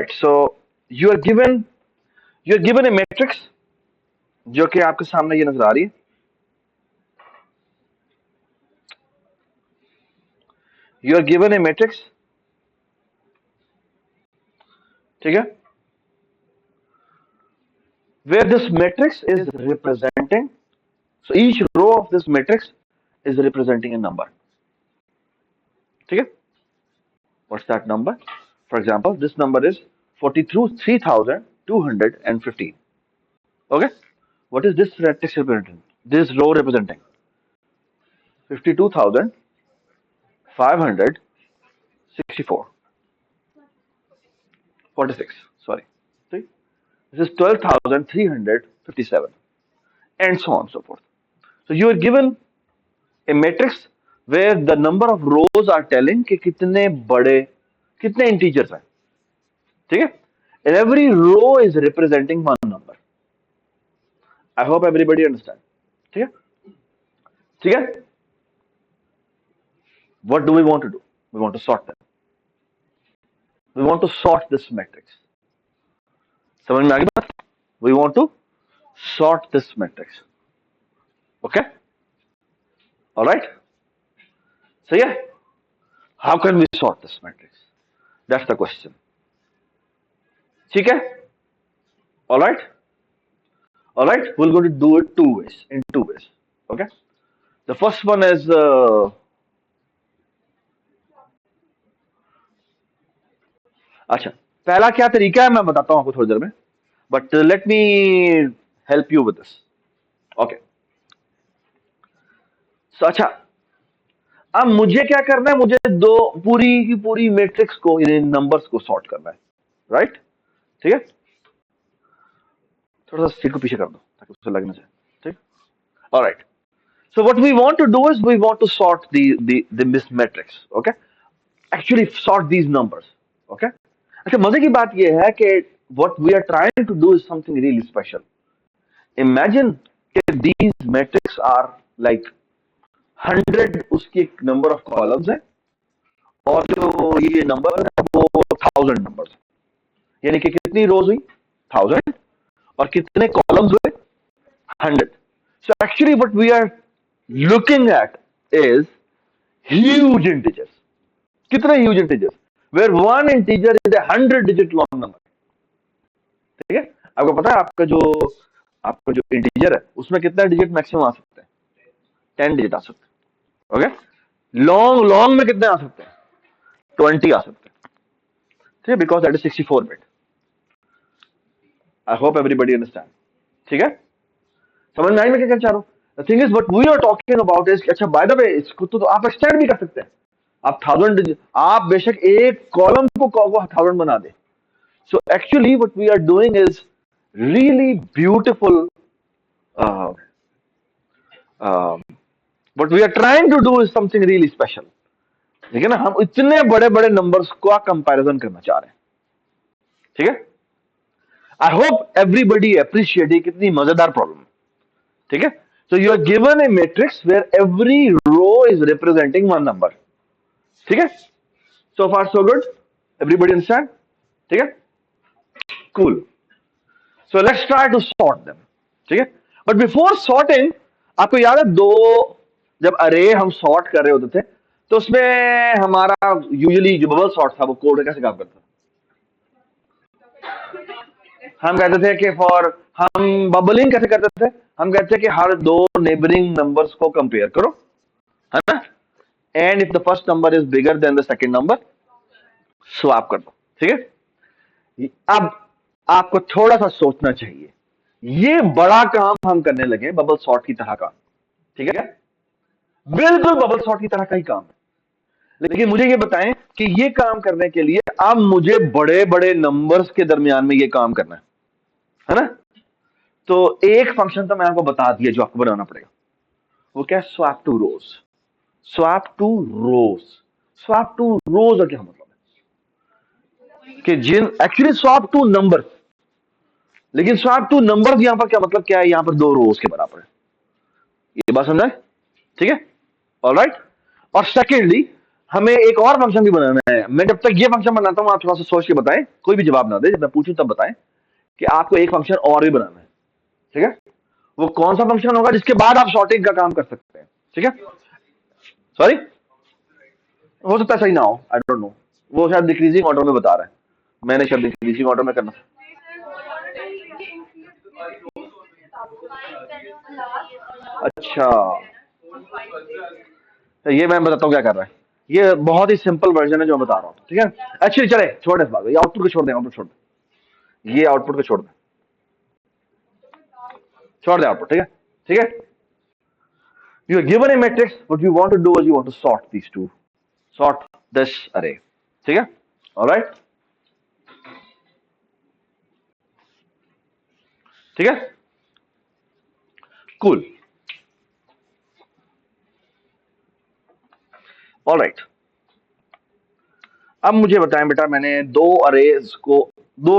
Right, so you are given a matrix जो कि आपके सामने ये नजर आ रही है। You are given a matrix, ठीक है, where this matrix is representing, so each row of this matrix is representing a number, ठीक है। What's that number? For example, this number is 43,215. Okay, what is this matrix representing? This row representing 52,564, 46. Sorry, see? This is 12,357, and so on and so forth. So you are given a matrix where the number of rows are telling कि कितने बड़े कितने integers हैं, ठीक है, and every row is representing one number. I hope everybody understand. ठीक है, ठीक है. What do we want to do? We want to sort them. We want to sort this matrix. समझ में आ गई बात? We want to sort this matrix. Okay? All right? So yeah, how can we sort this matrix? That's the question. ठीक है? All right? All right? We're going to do it in two ways. Okay? The first one is अच्छा, पहला क्या तरीका है मैं बताता हूं आपको थोड़ी देर में, but let me help you with this. Okay, so अच्छा, अब मुझे क्या करना है, मुझे दो पूरी की पूरी मैट्रिक्स को, इन नंबर्स को सॉर्ट करना है, राइट? ठीक है, थोड़ा सा सीट को पीछे कर दो ताकि उसे लगना चाहिए, ठीक. Alright, so what we want to do is we want to sort the this matrix. Okay, actually sort these numbers. Okay, अच्छा, मजे की बात ये है कि what we are trying to do is something really special. Imagine कि these matrix are like 100 उसकी एक number of columns है, और जो ये number है वो 1000 numbers, यानी कि कितनी rows हुई 1000 और कितने columns हुए 100. So actually what we are looking at is huge integers. कितने huge integers? Where one integer is a 100-digit long number. ठीक है, आपको पता है आपका जो इंटीजर है उसमें कितना डिजिट मैक्सिमम आ सकते हैं? 10 डिजिट आ सकते हैं. ओके, लॉन्ग में कितने आ सकते हैं? 20 आ सकते हैं. ठीक है, because that is 64 bit. I hope everybody understand. ठीक है, समझ में आई मैं क्या कहना चाह रहा हूँ? The thing is what we are talking about is, अच्छा बाय द वे इसको तो आप एक्सटेंड भी कर सकते हैं. आप 1000 डिजिट, आप बेशक एक कॉलम को 1000 बना दे. So actually what we are doing is really beautiful, what we are trying to do is something really special. ठीक है ना, हम इतने बड़े बड़े नंबर्स का कंपैरिजन करना चाह रहे हैं. ठीक है, आई होप एवरीबडी अप्रिशिएट, ये कितनी मजेदार प्रॉब्लम. ठीक है, so you are given a matrix where every row is representing one number. ठीक है, so far so good, everybody understand. ठीक है, cool. So let's try to sort them. ठीक है, but before sorting, आपको याद है जब अरे हम सॉर्ट कर रहे होते थे तो उसमें हमारा यूजुअली जो बबल सॉर्ट था वो कोड कैसे काम करता था? हम कहते थे कि हम बबलिंग कैसे करते थे? हम कहते थे कि हर दो नेबरिंग नंबर्स को कंपेयर करो, है ना, and if the first number is bigger than the second number, swap कर दो. ठीक है, अब आपको थोड़ा सा सोचना चाहिए. ये बड़ा काम हम करने लगे बबल सॉर्ट की तरह का. ठीक है, बिल्कुल बबल सॉर्ट की तरह का ही काम है. लेकिन मुझे ये बताएं कि ये काम करने के लिए अब मुझे बड़े बड़े नंबर्स के दरमियान में ये काम करना है ना. तो एक फंक्शन तो मैं आपको बता दिया जो आपको बनाना पड़ेगा. वो क्या है? Swap two rows. Swap two rows. Swap two rows का क्या मतलब है? कि एक्चुअली स्वैप टू नंबर, लेकिन स्वैप टू नंबर यहां पर क्या मतलब क्या है? यहां पर दो रोज के बराबर है. ये बात समझाए? ठीक है, ऑलराइट. और सेकेंडली हमें एक और फंक्शन भी बनाना है। मैं जब तक ये फंक्शन बनाता हूँ आप थोड़ा सा सोच के बताएं, कोई भी जवाब ना दे, जब मैं पूछूं तब बताएं कि आपको एक फंक्शन और भी बनाना है। ठीक है, वो कौन सा फंक्शन होगा जिसके बाद आप शॉर्टिंग का काम कर सकते हैं। ठीक है, सॉरी, हो सकता है सही ना हो, आई डोंट नो, वो शायद डिक्रीजिंग ऑर्डर में बता रहा है, मैंने शायद डिक्रीजिंग ऑर्डर में करना। अच्छा, तो ये मैं बताता हूँ क्या कर रहा है। ये बहुत ही सिंपल वर्जन है जो मैं बता रहा हूँ, ठीक है। एक्चुअली चले छोड़ इस बात को, ये आउटपुट को छोड़ दें, आउटपुट छोड़ दें, ये आउटपुट को छोड़ दें, छोड़ दें आउटपुट, ठीक है। ठीक है, you are given a matrix, what you want to do is you want to sort these two, sort this array, ठीक है। ऑलराइट, ठीक है, कूल, ऑलराइट। अब मुझे बताएं बेटा, मैंने दो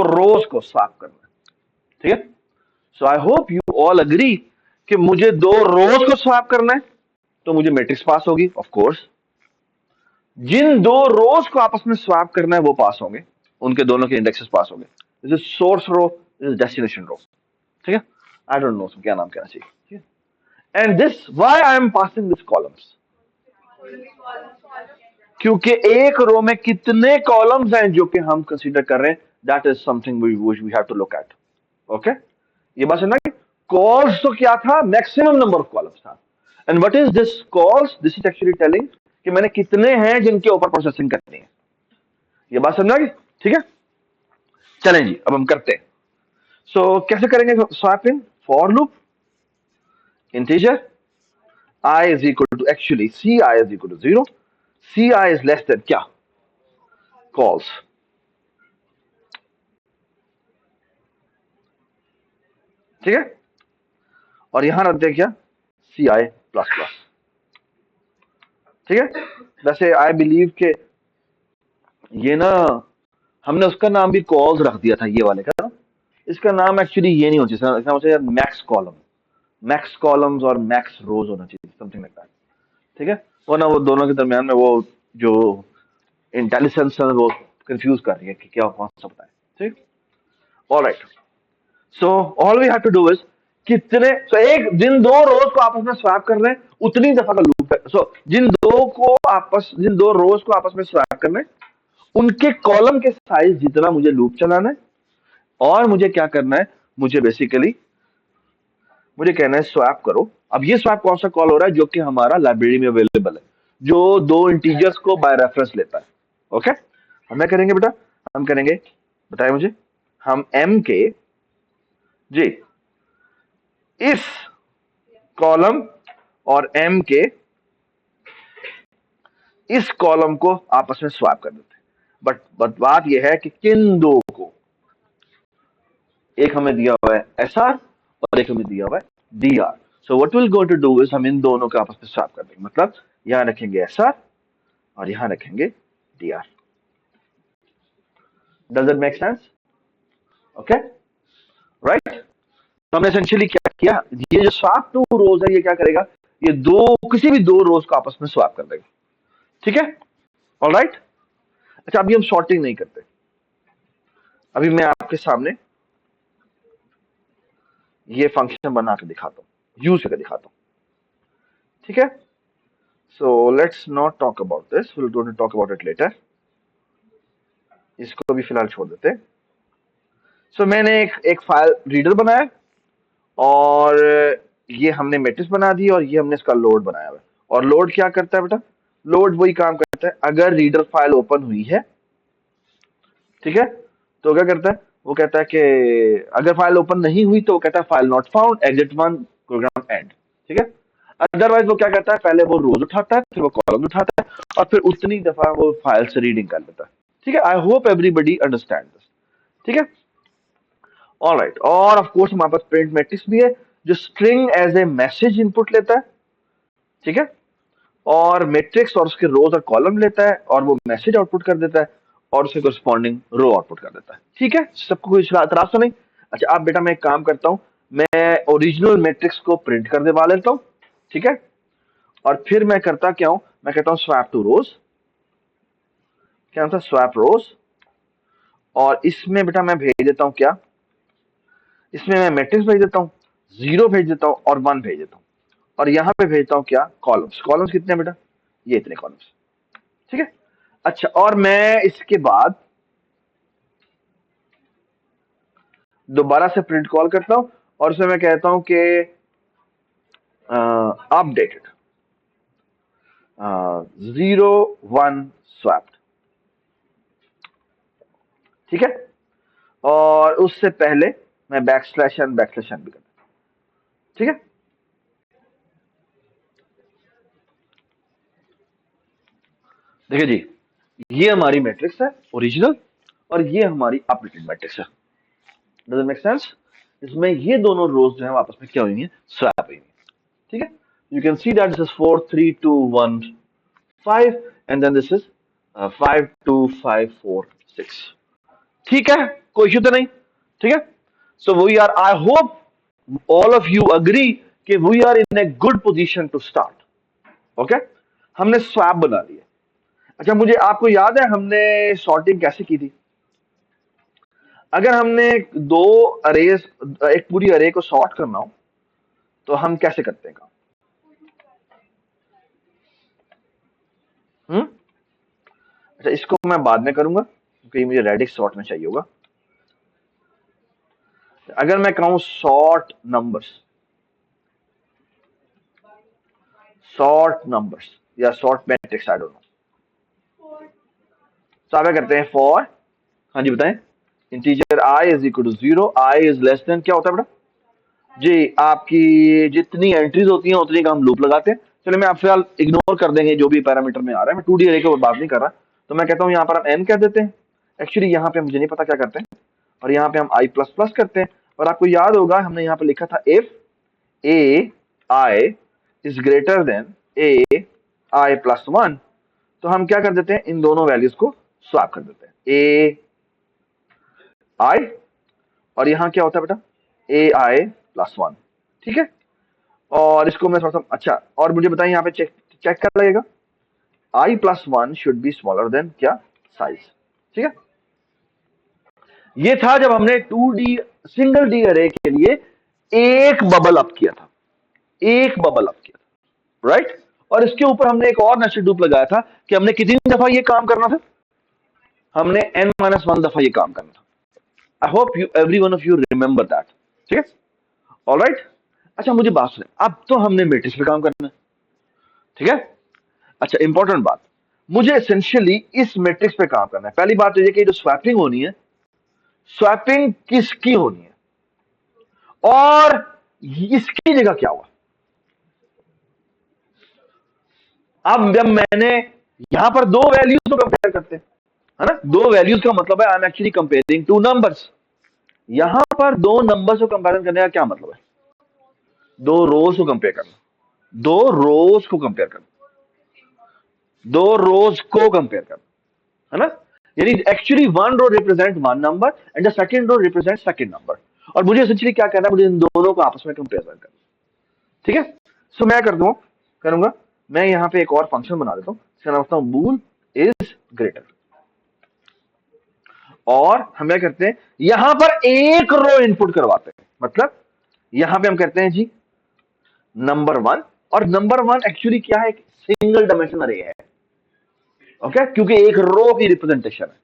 रोज को साफ करना है, ठीक है। So I hope you all agree कि मुझे दो रोज को स्वैप करना है, तो मुझे मैट्रिक्स पास होगी ऑफ कोर्स। जिन दो रोज को आपस में स्वैप करना है वो पास होंगे, उनके दोनों के इंडेक्सेस पास होंगे। This is source row, this is destination row, ठीक है। आई डोंट नो क्या नाम कहना चाहिए, ठीक है। And this why I am passing this columns, क्योंकि एक रो में कितने कॉलम्स हैं जो कि हम कंसीडर कर रहे हैं, that is something we have to look at. Okay, ये बात समझ में। कॉल्स तो क्या था, मैक्सिमम नंबर ऑफ कॉलम्स था। And what is this cols, this is actually telling कि मैंने कितने हैं जिनके ऊपर प्रोसेसिंग करनी है। ये बात समझ गई, ठीक है। चलें जी, अब हम करते हैं। कैसे करेंगे swapping, for loop, integer I is equal to, actually Ci is equal to 0, Ci is less than क्या, calls, ठीक है। और यहां रखते हैं क्या, Ci प्लस प्लस, ठीक है। वैसे आई बिलीव के ये ना, हमने उसका नाम भी कॉल्स रख दिया था ये वाले का ना। इसका नाम एक्चुअली ये नहीं होना चाहिए, इसका नाम चाहिए मैक्स कॉलम, मैक्स कॉलम्स और मैक्स रोज होना चाहिए, समथिंग लाइक दैट, ठीक है। वरना वो दोनों के दरमियान में वो जो इंटेलिजेंस है वो कंफ्यूज कर रही है कि क्या कौन सा बताए, ठीक। Alright, so all we have to do is कितने, एक जिन दो रोज को आपस में स्वैप कर रहे हैं उतनी दफा का लूप है। जिन दो रोज को आपस में स्वैप करना है उनके कॉलम के साइज जितना मुझे लूप चलाना है। और मुझे क्या करना है, मुझे बेसिकली मुझे कहना है स्वैप करो। अब ये स्वैप कौन सा कॉल हो रहा है, जो कि हमारा लाइब्रेरी में अवेलेबल है, जो दो इंटीजर्स को बाय रेफरेंस लेता है। ओके, हम क्या करेंगे बेटा, हम करेंगे, बताए मुझे, हम एम के जी इस कॉलम और एम के इस कॉलम को आपस में स्वैप कर देते हैं। बट बात यह है कि किन दो को, एक हमें दिया हुआ है एस आर और एक हमें दिया हुआ है D R. So what will go to do is हम इन दोनों को आपस में स्वैप कर देंगे, मतलब यहां रखेंगे एस आर और यहां रखेंगे D R. Does it make sense? Okay, right. तो हमने एसेंशियली क्या किया, ये जो स्वैप टू रोज है ये क्या करेगा, ये दो किसी भी दो रोज को आपस में स्वैप कर देगा, ठीक है। ऑलराइट, अच्छा अभी हम सॉर्टिंग नहीं करते, अभी मैं आपके सामने ये फंक्शन बना के दिखाता हूं, यूज करके दिखाता हूं, ठीक है। So let's not talk about this, will going to talk about it later, इसको भी फिलहाल छोड़ देते। मैंने एक फाइल रीडर बनाया और ये हमने मैट्रिक्स बना दी और ये हमने इसका लोड बनाया हुआ है। और लोड क्या करता है बेटा, लोड वही काम करता है, अगर रीडर फाइल ओपन हुई है, ठीक है, तो क्या करता है, वो कहता है कि अगर फाइल ओपन नहीं हुई तो वो कहता है file not found, exit one, program end, ठीक है। अदरवाइज वो क्या करता है, पहले वो रोज उठाता है, फिर वो कॉलम उठाता है और फिर उतनी दफा वो फाइल से रीडिंग कर लेता है, ठीक है। I hope everybody understand this, ठीक है। ऑलराइट, और ऑफ कोर्स हमारे पास प्रिंट मैट्रिक्स भी है जो string as a message input लेता है, ठीक है, और मैट्रिक्स और उसके रोज और कॉलम लेता है और वो मैसेज आउटपुट कर देता है और उसके करस्पॉन्डिंग रो आउटपुट कर देता है, ठीक है। सबको कोई इतराज तो नहीं? अच्छा अब बेटा मैं एक काम करता हूं, मैं ओरिजिनल मैट्रिक्स को प्रिंट कर देवा लेता हूं, ठीक है। और फिर मैं करता क्या हूं, मैं कहता हूं स्वैप टू रोज, क्या था, स्वैप रोज। और इसमें बेटा मैं भेज देता हूं क्या, इसमें मैं मैट्रिक्स भेज देता हूं, 0 भेज देता हूं और 1 भेज देता हूं। और यहां पे भेजता हूं क्या, कॉलम्स। कॉलम्स कितने हैं बेटा, ये इतने कॉलम्स। ठीक है। अच्छा, और मैं इसके बाद दोबारा से प्रिंट कॉल करता हूं और उसमें मैं कहता हूं कि अपडेटेड 0 1 स्वैप्ड। ठीक है। और उससे पहले मैं बैकस्लैश एन भी करता हूं। ठीक है। देखिए जी, ये हमारी मैट्रिक्स है ओरिजिनल, और ये हमारी अपडेटेड मैट्रिक्स है। Does it make sense. इसमें ये दोनों रोज जो है आपस में क्या हुई हैं, स्वैप हुई हैं। ठीक है। You can see that this is 4 3 2 1 5 and then this is 5 2 5 4 6। ठीक है, कोई इश्यू तो नहीं। ठीक है। So we are, I hope all of you agree कि we are in a good position to start. Okay, हमने स्वैप बना लिया। अच्छा, मुझे आपको याद है हमने सॉर्टिंग कैसे की थी। अगर हमने दो अरेज, एक पूरी अरे को सॉर्ट करना हो तो हम कैसे करते हैं काम। अच्छा, इसको मैं बाद में करूंगा क्योंकि मुझे रेडिक्स सॉर्ट में चाहिए होगा। अगर मैं कहूं सॉर्ट नंबर्स या sort matrix, I don't know, तो आप क्या करते हैं, फॉर, हाँ जी बताएं, integer I is equal to 0, I is less than, क्या होता है बेटा जी, आपकी जितनी एंट्रीज होती हैं उतनी का हम लूप लगाते हैं। चलिए, मैं आप फिलहाल इग्नोर कर देंगे जो भी पैरामीटर में आ रहा है, मैं 2D अरे की बात नहीं कर रहा। तो मैं कहता हूँ यहाँ पर हम n कह देते हैं। एक्चुअली यहाँ पे मुझे नहीं पता क्या करते हैं, और यहाँ पे हम i प्लस प्लस करते हैं। और आपको याद होगा हमने यहाँ पे लिखा था if a i is greater then a i plus 1, तो हम क्या कर देते हैं, इन दोनों वैल्यूज को स्वैप कर देते हैं, a i, और यहाँ क्या होता है बेटा, a i प्लस 1। ठीक है। और इसको मैं थोड़ा सा, अच्छा, और मुझे बताएं यहाँ पे चेक चेक कर लगेगा, i plus 1 should be smaller than क्या, साइज। ठीक है। ये था जब हमने 2D सिंगल डी अरे के लिए एक बबल अप किया था, एक बबल अप किया था, राइट। और इसके ऊपर हमने एक और नेस्टेड लूप लगाया था कि हमने कितनी दफा ये काम करना था, हमने n-1 दफा ये काम करना था। आई hope you every one of you remember that. ठीक है। All right. अच्छा, मुझे बात सुने, अब तो हमने मैट्रिक्स पे काम करना है। ठीक है। अच्छा, इंपॉर्टेंट बात, मुझे एसेंशियली इस मैट्रिक्स पे काम करना है। पहली बात तो ये कि जो स्वैपिंग होनी है, स्वैपिंग किसकी होनी है और इसकी जगह क्या हुआ। अब जब मैंने यहां पर दो वैल्यूज को कंपेयर करते हैं, है ना, दो वैल्यूज का मतलब है I am actually comparing two numbers. यहां पर दो नंबर्स को कंपेयर करने का क्या मतलब है, दो रोज को कंपेयर करना, दो रोज को कंपेयर करना, दो रोज को कंपेयर करना, है ना। यानी actually one row represent one number and the second row represent second number, और मुझे एसेंशियली क्या करना है, मुझे इन दोनों को आपस में कंपेयर करना। ठीक है। सो मैं कर दूंगा करूंगा, मैं यहां पे एक और फंक्शन बना देता हूं, इसका नाम रखता हूं बूल इज ग्रेटर। और हम क्या करते हैं, यहां पर एक रो इनपुट करवाते हैं, मतलब यहां पे हम कहते हैं जी नंबर 1, और नंबर 1 एक्चुअली क्या है, एक सिंगल डायमेंशन अरे है। ओके, क्योंकि एक रो की रिप्रेजेंटेशन है।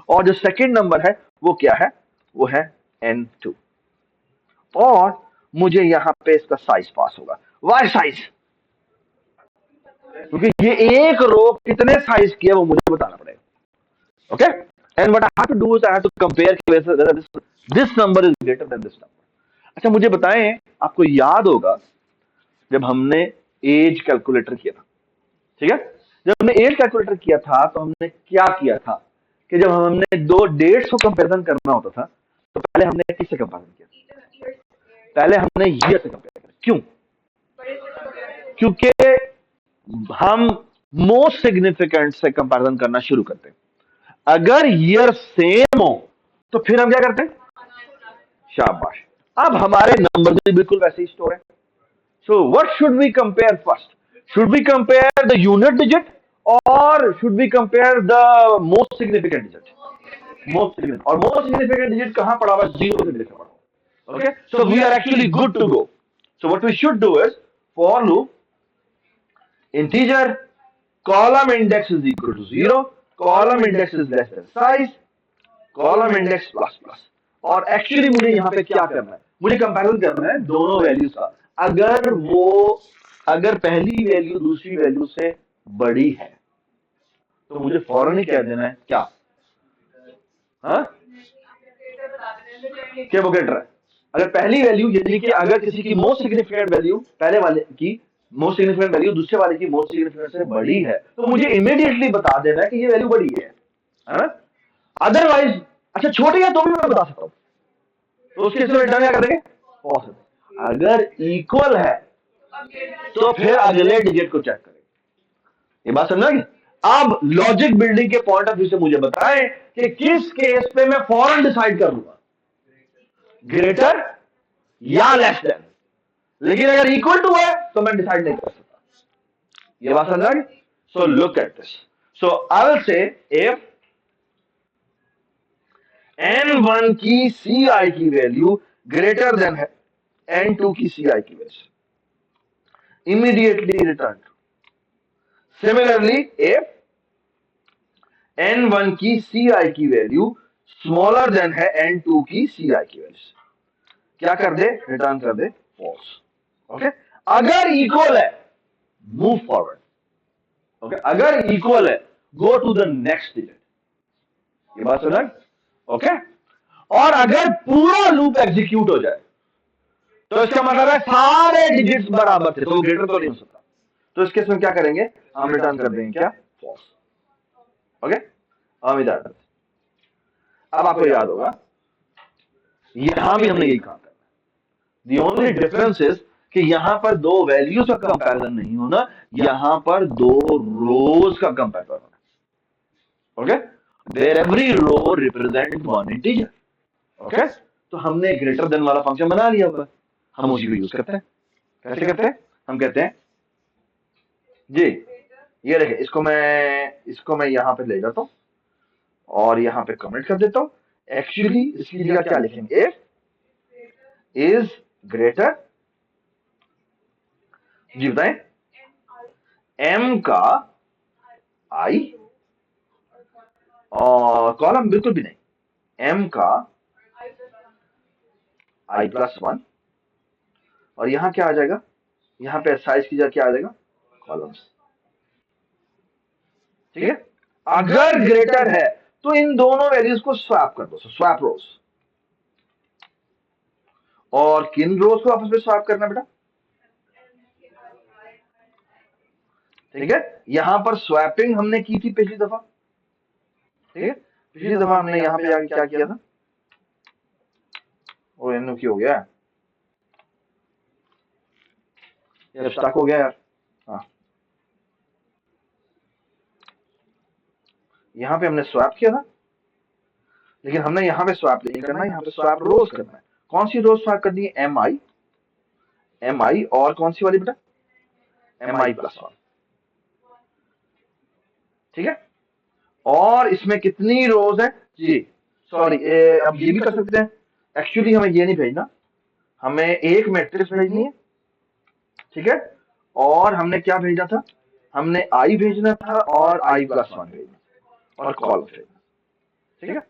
और जो सेकंड नंबर है वो क्या है, वो है n2। और मुझे यहां पे इसका साइज पास होगा, वाई साइज, क्योंकि ये एक रो कितने साइज की है वो मुझे बताना पड़ेगा। Okay, and what I have to do is I have to compare whether this number is greater than this number. अच्छा, मुझे बताएं, आपको याद होगा जब हमने एज कैलकुलेटर किया था, ठीक है, जब हमने एज कैलकुलेटर किया था तो हमने क्या किया था कि जब हमने दो डेट्स को कंपैरिजन करना होता था तो पहले हमने किससे कंपैरिजन किया, पहले हमने ईयर से कंपेयर किया। क्यों, क्योंकि हम मोस्ट सिग्निफिकेंट से कंपैरिजन करना शुरू करते हैं। अगर ईयर सेम हो तो फिर हम क्या करते हैं, शाबाश, अब हमारे नंबर भी बिल्कुल वैसे ही स्टोर है। So what should we compare first? Should we compare the unit digit or should we compare the most significant digit? Most significant. और most significant digit कहाँ पड़ा हुआ? Zero से लिखा पड़ा हुआ. Okay, so we are actually good to go. So what we should do is for loop integer column index is equal to 0, column index is less than size, column index plus plus. और actually मुझे यहाँ पे क्या करना है? मुझे comparison करना है दोनों वैल्यूज का. अगर पहली वैल्यू दूसरी वैल्यू से बड़ी है तो मुझे फौरन ही कह देना है क्या? हाँ, क्या वो ग्रेटर है? अगर पहली वैल्यू यानी कि अगर किसी की मोस्ट सिग्निफिकेंट वैल्यू पहले वाले की मोस्ट सिग्निफिकेंट वैल्यू दूसरे वाले की मोस्ट सिग्निफिकेंट से बड़ी है तो मुझे इमीडिएटली बता देना है कि ये वैल्यू बड़ी है ना? अदरवाइज अच्छा छोटी है तो भी मैं बता सकता हूँ, तो उसके लिए रिटर्न क्या करेंगे? पॉसिबल. अगर इक्वल है तो फिर अगले डिजिट को चेक करेंगे. ये बात समझा कि अब लॉजिक बिल्डिंग के पॉइंट ऑफ व्यू से मुझे बताएं कि किस केस पे मैं फौरन डिसाइड कर लूंगा ग्रेटर या लेस देन. लेकिन अगर इक्वल टू है तो मैं डिसाइड नहीं कर सकता. ये बात समझा कि so look at this. So I will say if n1 की ci की वैल्यू ग्रेटर देन है n2 की ci की value, immediately return. Similarly, if n1 की ci की वैल्यू स्मॉलर देन है n2 की ci की वैल्यू, क्या कर दे? रिटर्न कर दे फॉल्स. ओके, अगर इक्वल है मूव फॉरवर्ड. ओके, अगर इक्वल है go to the next digit. ये बात समझ? ओके, और अगर पूरा लूप एग्जीक्यूट हो जाए तो इसका मतलब है सारे डिजिट्स बराबर थे तो ग्रेटर तो नहीं हो सकता. तो इस केस में क्या करेंगे? हम रिटर्न कर देंगे क्या? फॉल्स. ओके, अब आपको याद होगा यहां भी हमने यही काम करना. दी ओनली डिफरेंस इज कि यहां पर दो वैल्यूज का कंपैरिजन नहीं होना, यहां पर दो रोज का कंपैरिजन होना. Okay, there every row represent one integer. Okay, तो हमने ग्रेटर देन वाला फंक्शन बना लिया होगा, हम उसी को यूज करते हैं. कैसे करते हैं? हम कहते हैं जी ये देखे इसको मैं यहां पे ले जाता हूं और यहां पे कमेंट कर देता हूं. एक्चुअली इसकी जगह क्या लिखेंगे? इफ इज ग्रेटर, जी बताएं, m का i और कॉलम बिल्कुल भी नहीं, m का i+1 और यहां क्या आ जाएगा? यहां पे साइज की जगह क्या आ जाएगा? कॉलम्स. ठीक है, अगर ग्रेटर है तो इन दोनों वैल्यूज को स्वैप कर दो. स्वैप रोज. और किन रोज को आपस में स्वैप करना बेटा? ठीक है, यहां पर स्वैपिंग हमने की थी पिछली दफा. ठीक है, पिछली दफा हमने यहां पे आके क्या किया था? और एनो की हो गया यार, स्टक हो गया यार. हाँ, यहां पे हमने स्वैप किया था लेकिन हमने यहां पे स्वैप नहीं करना, यहां पे स्वैप रोज करना है. कौन सी रोज स्वैप करनी है? एम आई और कौन सी वाली बेटा? mi+1. ठीक है, और इसमें कितनी रोज है जी? सॉरी, अब ये भी कर सकते हैं. एक्चुअली हमें ये नहीं भेजना, हमें एक मैट्रिक्स भेजनी है. ठीक है, और हमने क्या भेजना था? हमने आई भेजना था और i+1 भेजना और कॉल भेजना. ठीक है,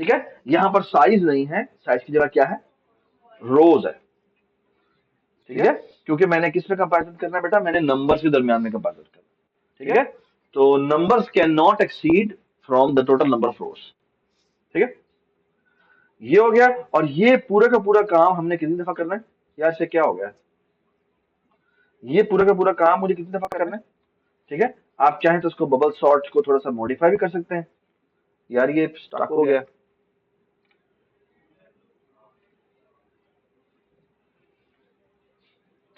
ठीक है, यहां पर साइज नहीं है, साइज की जगह क्या है? रोज है. ठीक है, क्योंकि मैंने किस में कंपैरिजन करना है बेटा? मैंने नंबर्स के दरमियान में कंपैरिजन करना. ठीक है, तो numbers can not exceed from the total number of रोज. ठीक है, ये हो गया. और ये पूरा का पूरा काम हमने कितनी दफा करना है यार? से क्या हो गया? ये पूरा का पूरा काम मुझे कितनी दफा करना है? ठीक है, आप चाहें तो उसको बबल सॉर्ट को थोड़ा सा मॉडिफाई भी कर सकते हैं. यार ये स्टक हो गया.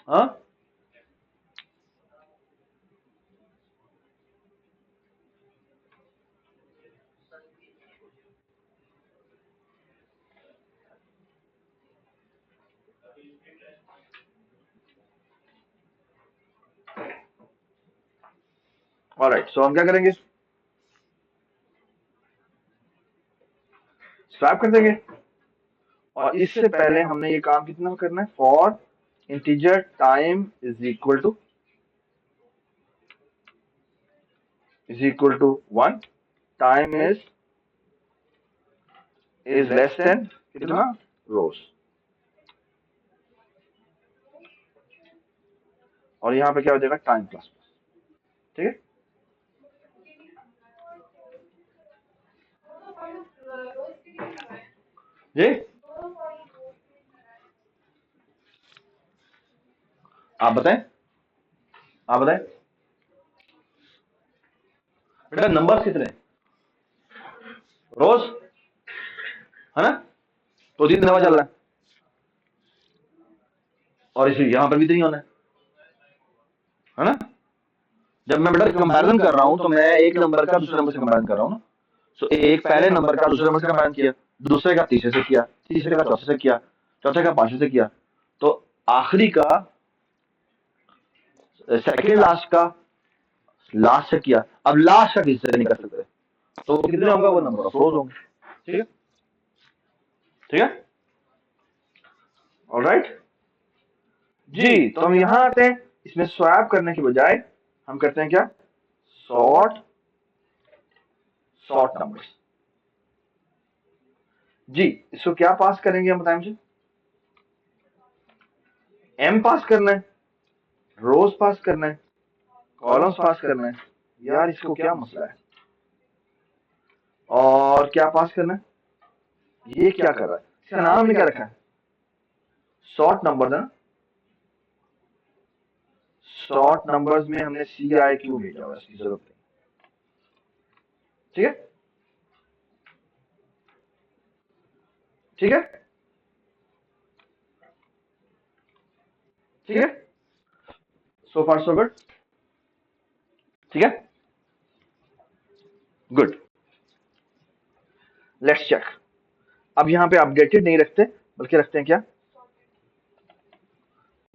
हाँ, ऑलराइट, सो हम क्या करेंगे, स्वैप कर देंगे। और इससे पहले हमने ये काम कितना करना है, for integer time is equal to 1, time is less than कितना, रोज। और यहाँ पे क्या हो जाएगा, टाइम प्लस, ठीक है। जी आप बताएं, आप बताएं बेटा, नंबर्स कितने रोज, है ना, तो 3 दफा चल रहा है, और इसे यहाँ पर भी 3 होना है ना। जब मैं बेटा कंपैरिजन कर रहा हूँ तो मैं एक नंबर का दूसरे नंबर से कंपैरिजन कर रहा हूँ ना। सो एक पहले नंबर का दूसरे नंबर से कंपैरिजन किया, दूसरे का तीसरे से किया, तीसरे का चौथे से किया, चौथे का पांचवे से किया, तो आखिरी का सेकंड लास्ट का लास्ट से किया, अब लास्ट का किसी से नहीं कर सकते, तो कितने होंगे, वो नंबर ऑफ रोज होंगे, ठीक है, ठीक है, ऑलराइट जी। तो हम यहाँ आते हैं, इसमें स्वैप करने के बजाय हम करते हैं क्या, सॉर्ट, सॉर्ट नंबर्स। जी इसको क्या पास करेंगे हम, बताएं मुझे, एम पास करना है, रोज पास करना है, कॉलम्स पास करना है, यार इसको क्या मसला है, और क्या पास करना है, ये क्या कर रहा है, इसका नाम हमने क्या रखा है, शॉर्ट नंबर है। शॉर्ट नंबर्स में हमने सी आई क्यों भेजा हुआ, इसकी जरूरत नहीं, ठीक है, ठीक है, ठीक है, सो फार सो गुड, ठीक है, गुड, लेट्स चेक। अब यहाँ पे अपडेटेड नहीं रखते, बल्कि रखते हैं क्या,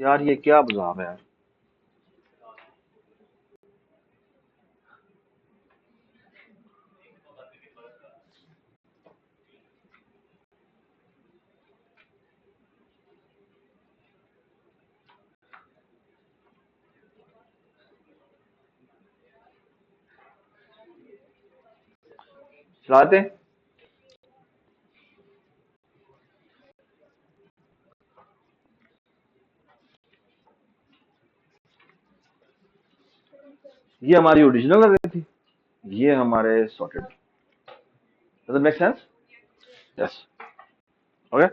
यार ये क्या बजाव है यार, चलाते हैं, ये हमारी ओरिजिनल लग रही थी, ये हमारे sorted, does it make sense, yes, okay,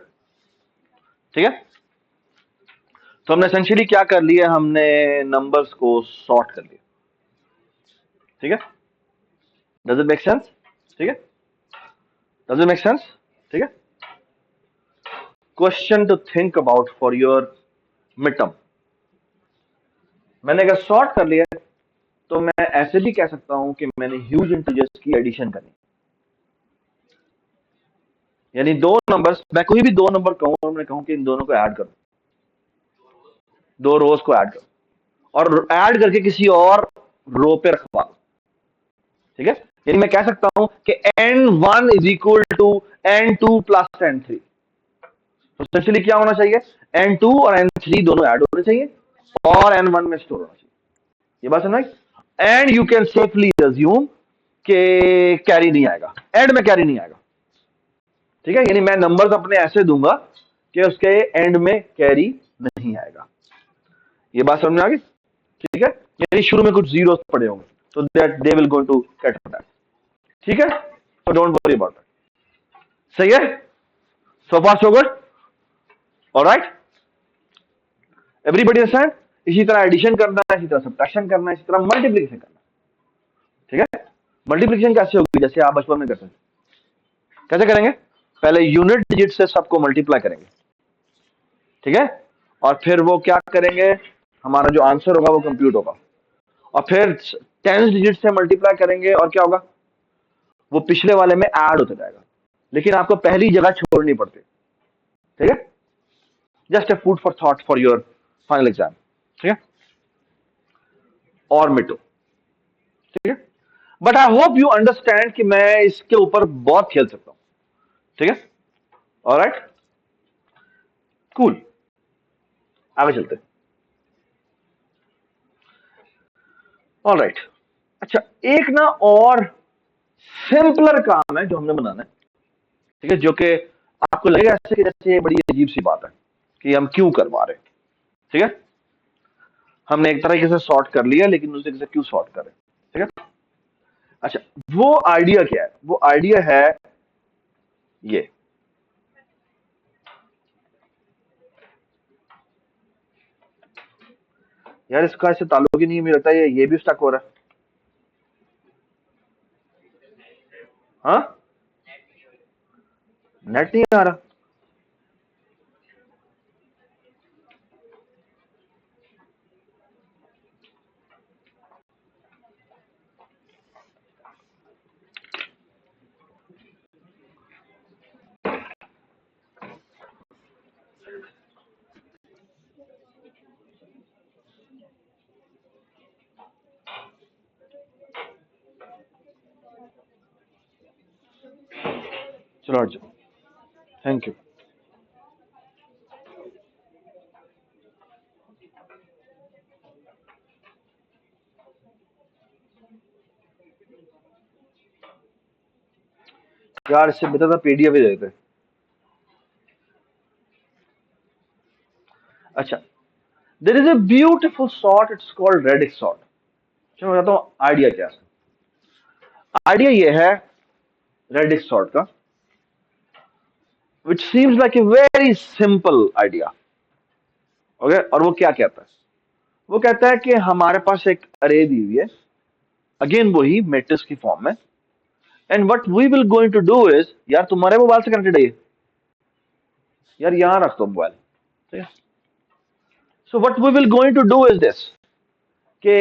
ठीक है। तो हमने एसेंशियली क्या कर लिया, हमने नंबर्स को सॉर्ट कर लिया, ठीक है, डज इट मेक सेंस, ठीक है, डज इट मेक सेंस, ठीक है। Question to think about for your mid term, मैंने अगर सॉर्ट कर लिया तो मैं ऐसे भी कह सकता हूं कि मैंने ह्यूज इंटीजर्स की एडिशन करनी, यानी दो नंबर्स, मैं कोई भी दो नंबर कहूं और मैं कहूं कि इन दोनों को ऐड करो, दो रोज को ऐड करो और ऐड करके किसी और रो पे रखवा दो, ठीक है, यानी मैं कह सकता हूं कि n1 is equal to n2 plus n3, तो एसेंशियली क्या होना चाहिए, n2 और n3 दोनों ऐड होने चाहिए और n1 में स्टोर होना चाहिए, ये बात समझ। And you can safely assume कि कैरी नहीं आएगा, एंड में कैरी नहीं आएगा, ठीक है, यानी मैं नंबर्स अपने ऐसे दूंगा कि उसके एंड में कैरी नहीं आएगा, ये बात समझ में आ गई, ठीक है, यानी शुरू में कुछ जीरो पड़े होंगे तो that they will going to get that, ठीक है, so don't worry about that, सही है, so far so good, alright, everybody understand. इसी तरह एडिशन करना है, इसी तरह सब्ट्रैक्शन करना है, इसी तरह मल्टीप्लिकेशन करना है, ठीक है। मल्टीप्लिकेशन कैसे होगी, जैसे आप बचपन में करते हैं, कैसे करेंगे, पहले यूनिट डिजिट से सबको मल्टीप्लाई करेंगे, ठीक है, और फिर वो क्या करेंगे, हमारा जो आंसर होगा वो कंप्यूट होगा, और फिर टेंस डिजिट से मल्टीप्लाई करेंगे और क्या होगा, वो पिछले वाले में ऐड होता जाएगा, लेकिन आपको पहली जगह छोड़नी पड़ती है, ठीक है, just a food for thought for your final exam, ठीक है। और मिटो, ठीक है, but I hope you understand कि मैं इसके ऊपर बहुत खेल सकता हूं। ठीक है, ऑलराइट, कूल, आगे चलते हैं। ऑलराइट, अच्छा, एक ना और सिंपलर काम है जो हमने बनाना है। ठीक है, जो कि आपको लगेगा ऐसे कि जैसे ये बड़ी अजीब सी बात है कि हम क्यों करवा रहे हैं। ठीक है, हमने एक तरीके से सॉर्ट कर लिया लेकिन दूसरे तरीके से क्यों सॉर्ट करें। ठीक है, अच्छा, वो आइडिया क्या है? वो आइडिया है ये। यार इसका ऐसे ताल्लुक ही नहीं है, मुझे लगता है ये भी स्टक हो रहा है। हाँ, नेट नहीं आ रहा। चलो हट जाओ, थैंक यू। यार इससे बेहतर था पीडीएफ ही देते। अच्छा, there is a beautiful sort, it's called radix sort. चलो मैं बताता हूँ आइडिया क्या है। आइडिया ये है रेडिक्स सॉर्ट का, which seems like a very simple idea. Okay, और वो क्या कहता है? वो कहता है कि हमारे पास एक अरे दी हुई है, अगेन वही मैट्रिक्स की फॉर्म में, and what we will going to do is, यार तुम्हारे मोबाइल से कनेक्टेड है ये? यार यहां रख दो मोबाइल। ठीक है, so what we will going to do is this, कि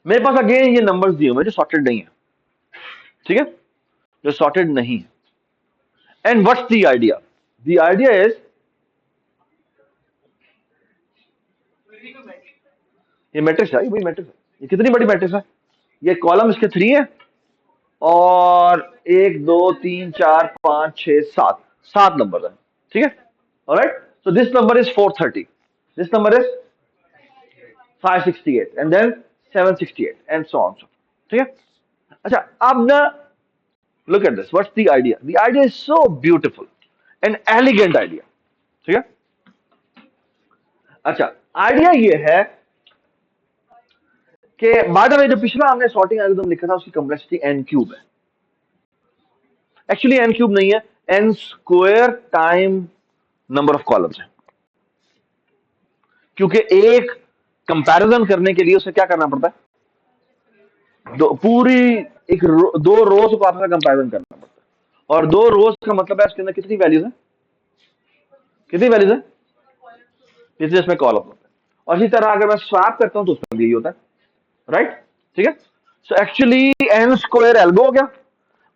मेरे पास अगेन ये नंबर्स दिए हुए जो सॉर्टेड नहीं है। ठीक है, जो सॉर्टेड नहीं है, and what's the idea? The idea is, ये मैट्रिक्स है, ये वही मैट्रिक्स है। ये कितनी बड़ी मैट्रिक्स है? ये कॉलम इसके 3 है, और 1 2 3 4 5 6 7, 7 नंबर है। ठीक है, alright, so this number is 430, this number is 568, and then 768, and so on. ठीक है, अच्छा, अब ना look at this, what's the idea? The idea is so beautiful, an elegant idea। ठीक है, अच्छा, आइडिया ये है कि बाद में जो पिछला हमने सॉर्टिंग एल्गोरिथम लिखा था उसकी कॉम्प्लेक्सिटी एन क्यूब है। एक्चुअली एन क्यूब नहीं है, N square time number of columns है, क्योंकि एक कंपैरिजन करने के लिए उसे क्या करना पड़ता है? पूरी दो रोज को आपस में कंपैरिजन करना पड़ता है, और दो रोज का मतलब है उसके अंदर कितनी वैल्यूज है? कितनी वैल्यूज है? इसलिए इसमें कॉलम होता है। और इसी तरह अगर मैं स्वैप करता हूं तो उसमें भी यही होता है, राइट? ठीक है, so actually N square algo हो गया,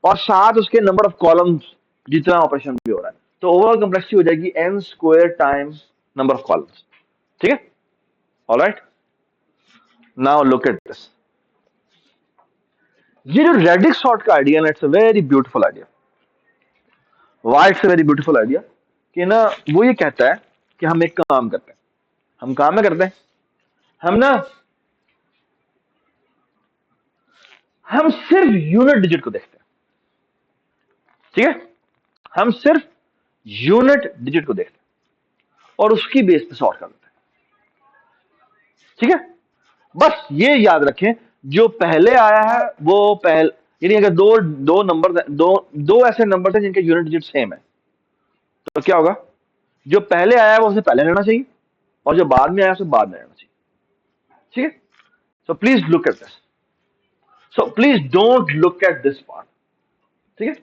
और साथ उसके नंबर ऑफ कॉलम्स जितना ऑपरेशन भी हो रहा है, तो ओवरऑल कॉम्प्लेक्सिटी हो जाएगी N square times number of columns. ठीक है, alright, now look at this. ये जो रेडिक्स सॉर्ट का आइडिया ना, it's a very beautiful idea. Why it's a very beautiful idea? कि ना वो ये कहता है कि हम एक काम करते हैं, हम काम में करते हैं, हम ना, हम सिर्फ यूनिट डिजिट को देखते हैं। ठीक है, हम सिर्फ यूनिट डिजिट को देखते हैं और उसकी बेस पे सॉर्ट कर देते हैं। ठीक है, बस ये याद रखें, जो पहले आया है वो पहले, यानी अगर दो दो नंबर, दो दो ऐसे नंबर हैं जिनके यूनिट डिजिट सेम है, तो क्या होगा? जो पहले आया है वो उसे पहले लेना चाहिए, और जो बाद में आया उसे बाद में लेना चाहिए। ठीक है, so please look at this, so please don't look at this part. ठीक है,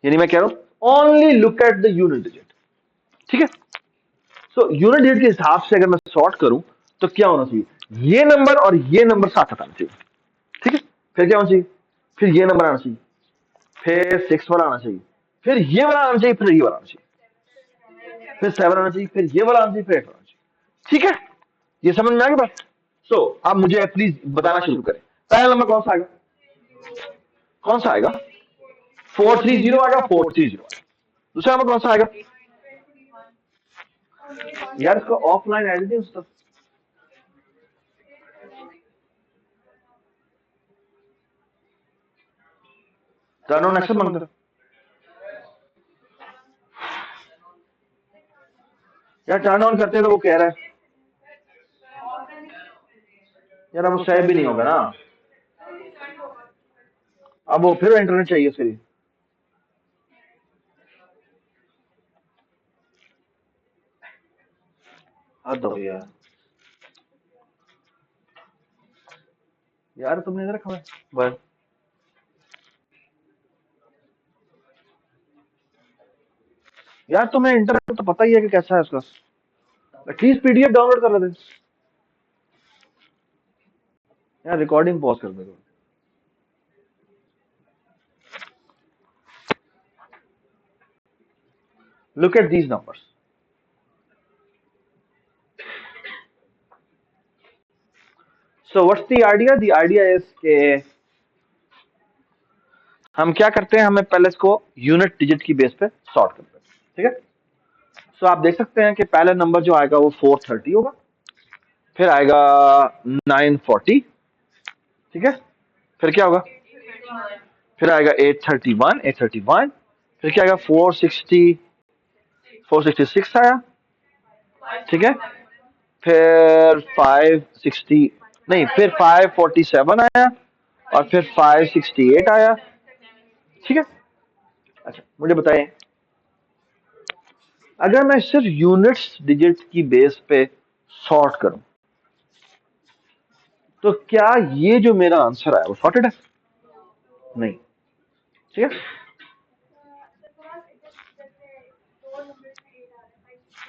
यानी मैं कह रहा हूं only look at the unit digit. ठीक है, सो यूनिट डिजिट के हिसाब से अगर मैं सॉर्ट करूं तो क्या होना चाहिए? ये नंबर और ये नंबर साथ आना चाहिए। ठीक है, फिर क्या होना चाहिए? फिर ये नंबर आना चाहिए, फिर 6 वाला आना चाहिए, फिर ये वाला आना चाहिए, फिर ये वाला आना चाहिए, फिर 7 आना चाहिए, फिर ये वाला आना चाहिए, फिर 8 आना चाहिए। ठीक है, ये समझ में आ गया बात? तो आप मुझे प्लीज बताना शुरू करें, पहला नंबर कौन सा आएगा? कौन सा आएगा? 430 आएगा, 430 आएगा। दूसरा नंबर कौन सा आएगा? यार इसको ऑफलाइन एडिटिंग उसका टर्न ऑन एक्सेल बंद कर। यार टर्न ऑन करते हैं तो वो कह रहा है यार अब वो सेव भी नहीं होगा ना, अब वो फिर इंटरनेट चाहिए उसके लिए। हद हो यार, यार तुमने इधर रखा है बस। यार तुम्हें इंटरनेट तो पता ही है कि कैसा है उसका, एटलीस्ट पीडीएफ डाउनलोड कर लेते। यार रिकॉर्डिंग पॉज कर दे। Look at these numbers. So what's the idea? The idea is कि हम क्या करते हैं, हमें पहले इसको यूनिट डिजिट की बेस पे सॉर्ट करते हैं, ठीक है। सो आप देख सकते हैं कि पहला नंबर जो आएगा वो 430 होगा, फिर आएगा 940, ठीक है, फिर क्या होगा, फिर आएगा 831, 831, फिर क्या आएगा 460, 466 आया, ठीक है, फिर 560 नहीं, फिर 547 आया, और फिर 568 आया, ठीक है। अच्छा मुझे बताएं, अगर मैं सिर्फ यूनिट्स डिजिट की बेस पे सॉर्ट करूं तो क्या ये जो मेरा आंसर है वो सॉर्टेड है? नहीं, ठीक है,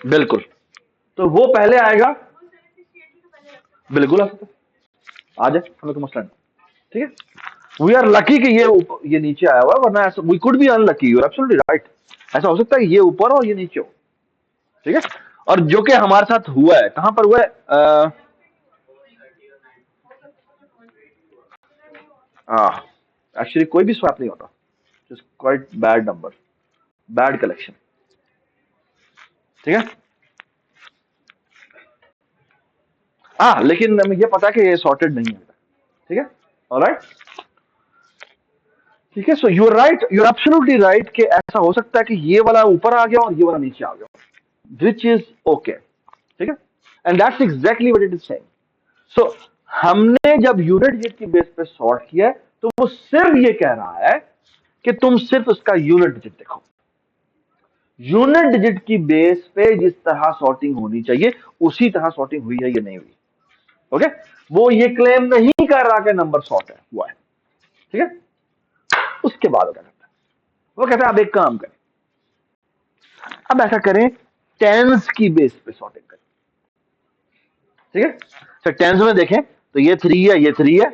बिल्कुल। तो वो पहले आएगा, बिल्कुल आ सकता है, आ जाए, हमें तो मसला नहीं, ठीक है। वी आर लकी कि ये नीचे आया हुआ है, वरना ऐसा we could be unlucky, you are absolutely right. ऐसा हो सकता है ये ऊपर हो और ये नीचे हो, ठीक है। और जो कि हमारे साथ हुआ है, कहां पर हुआ है? एक्चुअली कोई भी स्वैप नहीं होता, just quite bad number, bad collection, ठीक है। लेकिन हमें ये पता है कि ये सॉर्टेड नहीं है, ठीक है, ऑलराइट, ठीक है। So you are right, you are absolutely right कि ऐसा हो सकता है कि ये वाला ऊपर आ गया और ये वाला नीचे आ गया, विच इज ओके, ठीक है। And that's exactly what it is saying. So हमने जब यूनिट डिजिट की बेस पे सॉर्ट किया है तो वो सिर्फ ये कह रहा है कि तुम सिर्फ उसका यूनिट डिजिट देखो, यूनिट डिजिट की बेस पे जिस तरह सॉर्टिंग होनी चाहिए उसी तरह सॉर्टिंग हुई है या नहीं हुई, ओके। वो ये क्लेम नहीं कर रहा कि नंबर सॉर्ट है हुआ है, ठीक है। उसके बाद वो क्या करता है, वो कहता है अब एक काम करें, अब ऐसा करें टेंस की बेस पे सॉर्टिंग करें, ठीक है। तो टेंस में देखें तो ये 3 है, ये 3 है,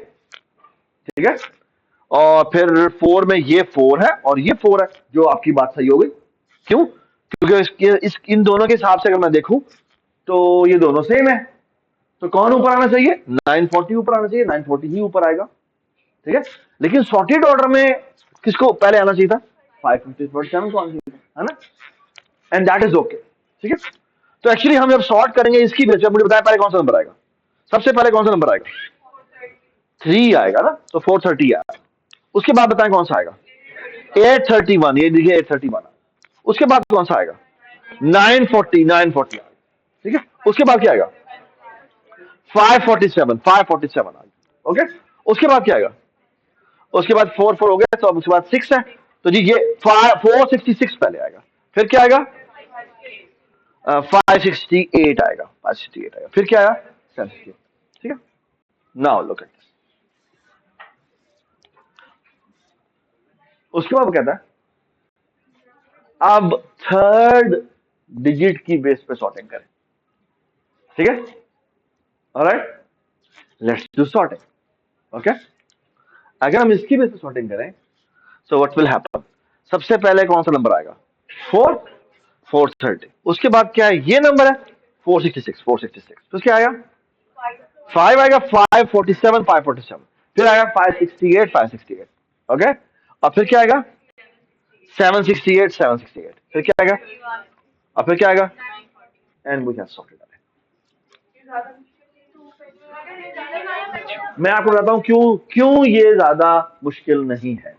ठीक है, और फिर 4 में ये 4 है और ये 4 है, जो आपकी बात सही हो गई। क्यों? क्योंकि इन दोनों के हिसाब से अगर मैं देखूं तो ये दोनों सेम है, तो कौन ऊपर आना चाहिए? 940 ऊपर आना चाहिए, 940 ही ऊपर आएगा, ठीक है। लेकिन सॉर्टेड ऑर्डर में किसको पहले आना चाहिए था? 557 को आना चाहिए था, है ना, एंड दैट इज ओके, ठीक है। तो एक्चुअली हम जब सॉर्ट करेंगे इसकी बेस पे, मुझे बताया पहले कौन सा नंबर आएगा, सबसे पहले कौन सा नंबर आएगा? 3 आएगा ना, तो 430 आएगा। उसके बाद बताएं कौन सा आएगा? 831, ये देखिए 831। उसके बाद कौन सा आएगा? 940, 940 आएगा, ठीक है। उसके बाद क्या आएगा? 547, 547 आ गया, ओके। उसके बाद क्या आएगा? उसके बाद 4 4 हो गया, तो अब उसके बाद 6 है, तो जी ये 466 पहले आएगा, फिर क्या आएगा? 568 आएगा, 568 आएगा, फिर क्या आया? 768, ठीक है। नाउ लुक एट, उसके बाद वो कहता है अब थर्ड डिजिट की बेस पे सॉर्टिंग करें, ठीक है, alright, let's do sorting, okay. अगर हम इसकी बेस पे सॉर्टिंग करें सो व्हाट विल हैपन, सबसे पहले कौन सा नंबर आएगा? 4, 430। उसके बाद क्या है? ये नंबर है 466, 466, तो क्या आएगा? 5 आएगा 547 547, फिर आएगा 568 568, ओके। और फिर क्या आएगा 768 768, फिर क्या आएगा, और फिर क्या आएगा, and we can sort it. मैं आपको बताता हूं क्यों क्यों ये ज्यादा मुश्किल नहीं है,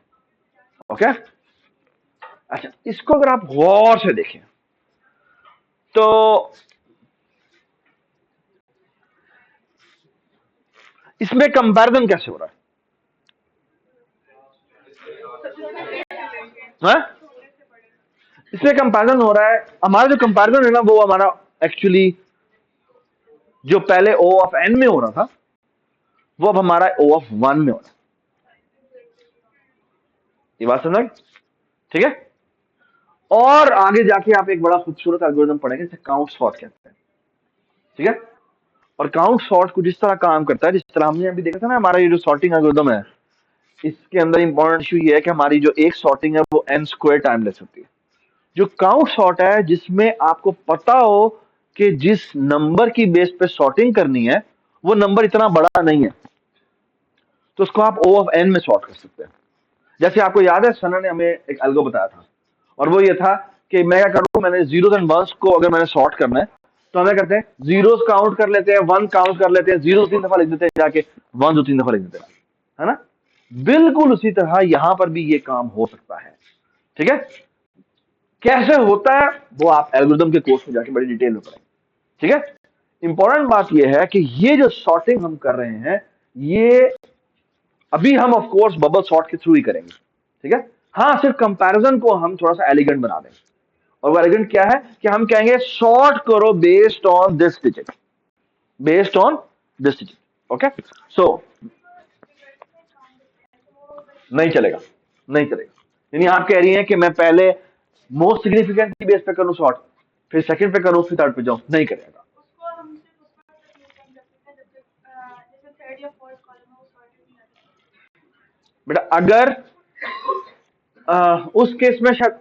ओके। अच्छा, इसको अगर आप गौर से देखें तो इसमें कंपैरिजन कैसे हो रहा है, हाँ? इसमें कंपैरिजन हो रहा है, हमारा जो कंपैरिजन है ना वो हमारा एक्चुअली जो पहले ओ ऑफ एन में हो रहा था वो अब हमारा ओ ऑफ वन में हो रहा है। ये बात समझ, ठीक है। और आगे जाके आप एक बड़ा खूबसूरत एल्गोरिथम पढ़ेंगे जिसे काउंट सॉर्ट कहते हैं, ठीक है। और काउंट सॉर्ट कुछ इस तरह काम करता है जिस तरह हमने अभी देखा था ना, हमारा ये जो सॉर्टिंग एल्गोरिथम है इसके अंदर इंपॉर्टेंट इशू ये है कि हमारी जो एक सॉर्टिंग है वो एन स्क्वायर टाइम लेस होती है। जो काउंट सॉर्ट है जिसमें आपको पता हो कि जिस नंबर की बेस पे सॉर्टिंग करनी है वो नंबर इतना बड़ा नहीं है, तो उसको आप ओ ऑफ एन में सॉर्ट कर सकते हैं। जैसे आपको याद है सना ने हमें एक एल्गो बताया था, और वो ये था कि मैं क्या करूं, मैंने जीरोस एंड वंस को अगर मैंने सॉर्ट करना है तो हमें करते हैं जीरोस काउंट कर लेते हैं, वन काउंट कर लेते हैं, जीरो 3 दफा लिख देते हैं जाके, वन 2 3 दफा लिख देते हैं, है ना। बिल्कुल उसी तरह यहां पर भी ये काम हो सकता है, ठीक है। कैसे होता है वो आप एल्गोरिथम के कोर्स में जाके बड़ी डिटेल में पढ़ेंगे, ठीक है। इंपॉर्टेंट बात यह है कि ये जो सॉर्टिंग हम कर रहे हैं ये अभी हम ऑफ कोर्स बबल सॉर्ट के थ्रू ही करेंगे, ठीक है। हाँ, सिर्फ कंपैरिजन को हम थोड़ा सा एलिगेंट बना देंगे, और वो एलिगेंट क्या है कि हम कहेंगे सॉर्ट करो based on this digit, based on this digit, okay. So नहीं चलेगा, नहीं चलेगा। यानी आप कह रही हैं कि मैं पहले मोस्ट सिग्निफिकेंट की बेस पे करूं सॉर्ट, फिर सेकंड पे करूं, फिर थर्ड पे जाऊं, नहीं करेगा। बेटा अगर उस केस में शायद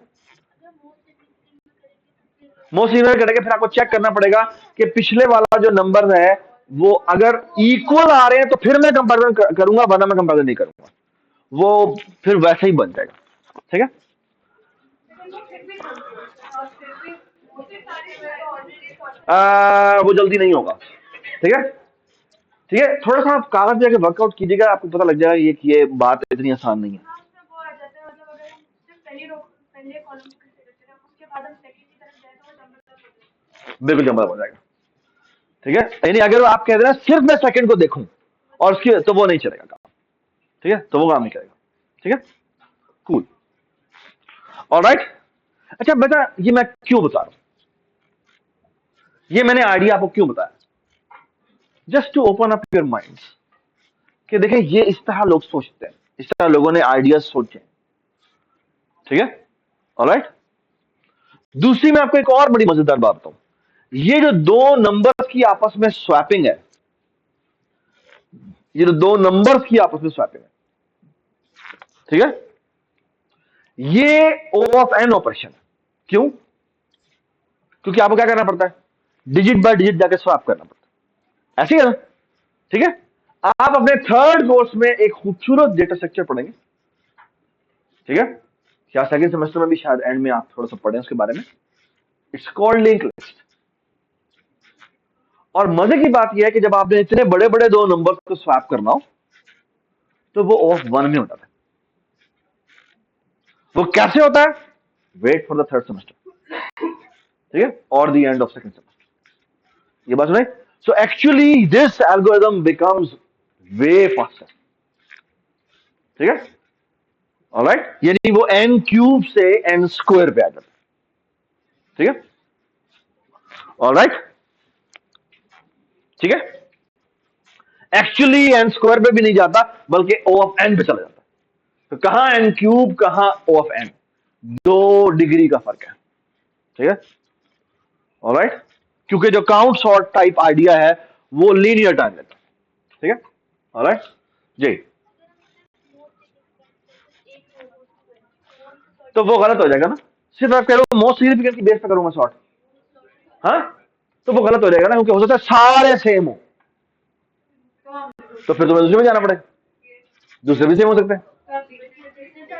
मोस्ट सिग्निफिकेंट करेंगे, फिर आपको चेक करना पड़ेगा कि पिछले वाला जो नंबर है वो अगर इक्वल आ रहे हैं तो फिर मैं कंपैरिजन करूंगा, वरना मैं कंपैरिजन नहीं करूंगा, वो फिर वैसे ही बन जाएगा, ठीक है। वो जल्दी नहीं होगा, ठीक है, ठीक है। थोड़ा सा आप कागज पे जाके वर्कआउट कीजिएगा, आपको पता लग जाएगा ये बात इतनी आसान नहीं है। बिल्कुल जंबल हो जाएगा, ठीक है। यानी अगर आप कह रहे हैं सिर्फ मैं सेकंड को देखूं और उसकी, तो वो नहीं चलेगा काम, ठीक है, तो वो काम नहीं करेगा, ठीक है। Cool, alright. अच्छा बेटा ये मैं क्यों बता रहा हूं, ये मैंने आइडिया आपको क्यों बताया, just to open up your minds कि देखें ये इस तरह लोग सोचते हैं, इस तरह लोगों ने आइडियाज सोचे, ठीक है, ऑलराइट। दूसरी मैं आपको एक और बड़ी मजेदार बात बताऊं, ये जो दो नंबर्स की आपस में स्वैपिंग है, ये जो दो नंबर्स की आपस में स्वैपिंग है, ठीक है, ये ओ ऑफ एन ऑपरेशन है। क्यों? क्योंकि आपको क्या करना पड़ता है, डिजिट बाय डिजिट जाके स्वैप करना पड़ता है, ऐसे ही है ना, ठीक है। आप अपने थर्ड कोर्स में एक खूबसूरत डेटा स्ट्रक्चर पढ़ेंगे, ठीक है, या सेकंड सेमेस्टर में भी शायद एंड में आप थोड़ा सा पढ़ें उसके बारे में। It's called link list. और मजे की बात यह है कि जब आपने इतने बड़े बड़े दो नंबर को स्वैप करना हो तो वो ऑफ वन में होता है। वो कैसे होता है, wait for the third semester, ठीक है, और the end of second semester. ये बात सुने। So actually this algorithm becomes way faster, ठीक है, ऑलराइट। यानी वो एन क्यूब से एन स्क्वायर पे आ जाता है, ठीक है, ऑलराइट, ठीक है। एक्चुअली एन स्क्वायर पे भी नहीं जाता बल्कि ओ ऑफ एन पे चला जाता है। तो कहां एन क्यूब कहां ओ ऑफ एन, 2 डिग्री का फर्क है, ठीक है, ऑलराइट। क्योंकि जो काउंट सॉर्ट टाइप आइडिया है वो लीनियर टाइम लेता है, ठीक है, ऑलराइट जी। तो वो गलत हो जाएगा ना, सिर्फ आप कह रहे हो मोस्ट सिग्निफिकेंट की बेस पे करूंगा शॉर्ट, हाँ, तो वो गलत हो जाएगा ना, क्योंकि हो सकता है सारे सेम हो, तो फिर तुम्हें दूसरे में जाना पड़ेगा, दूसरे भी सेम हो सकते हैं,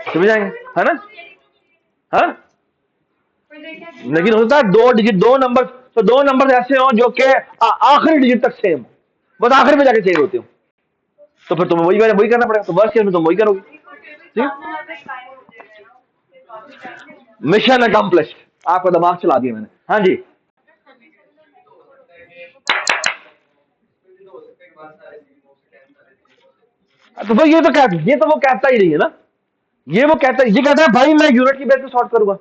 समझ जाएंगे, है ना? हाँ, लेकिन हो सकता है दो डिजिट, दो नंबर, तो दो नंबर ऐसे हो जो कि आखिरी डिजिट तक सेम हो, बस आखिर में जाके चेंज होते हो, तो फिर तुम्हें वही करना पड़ेगा, तो वर्स्ट केस में तुम वही करोगे, ठीक? मिशन अकम्प्लिश्ड, आपका दिमाग चला दिया मैंने। हाँ जी, तो भाई ये तो वो कहता ही नहीं है ना, ये कहता है भाई मैं यूनिट की बेस पे सॉर्ट करूंगा,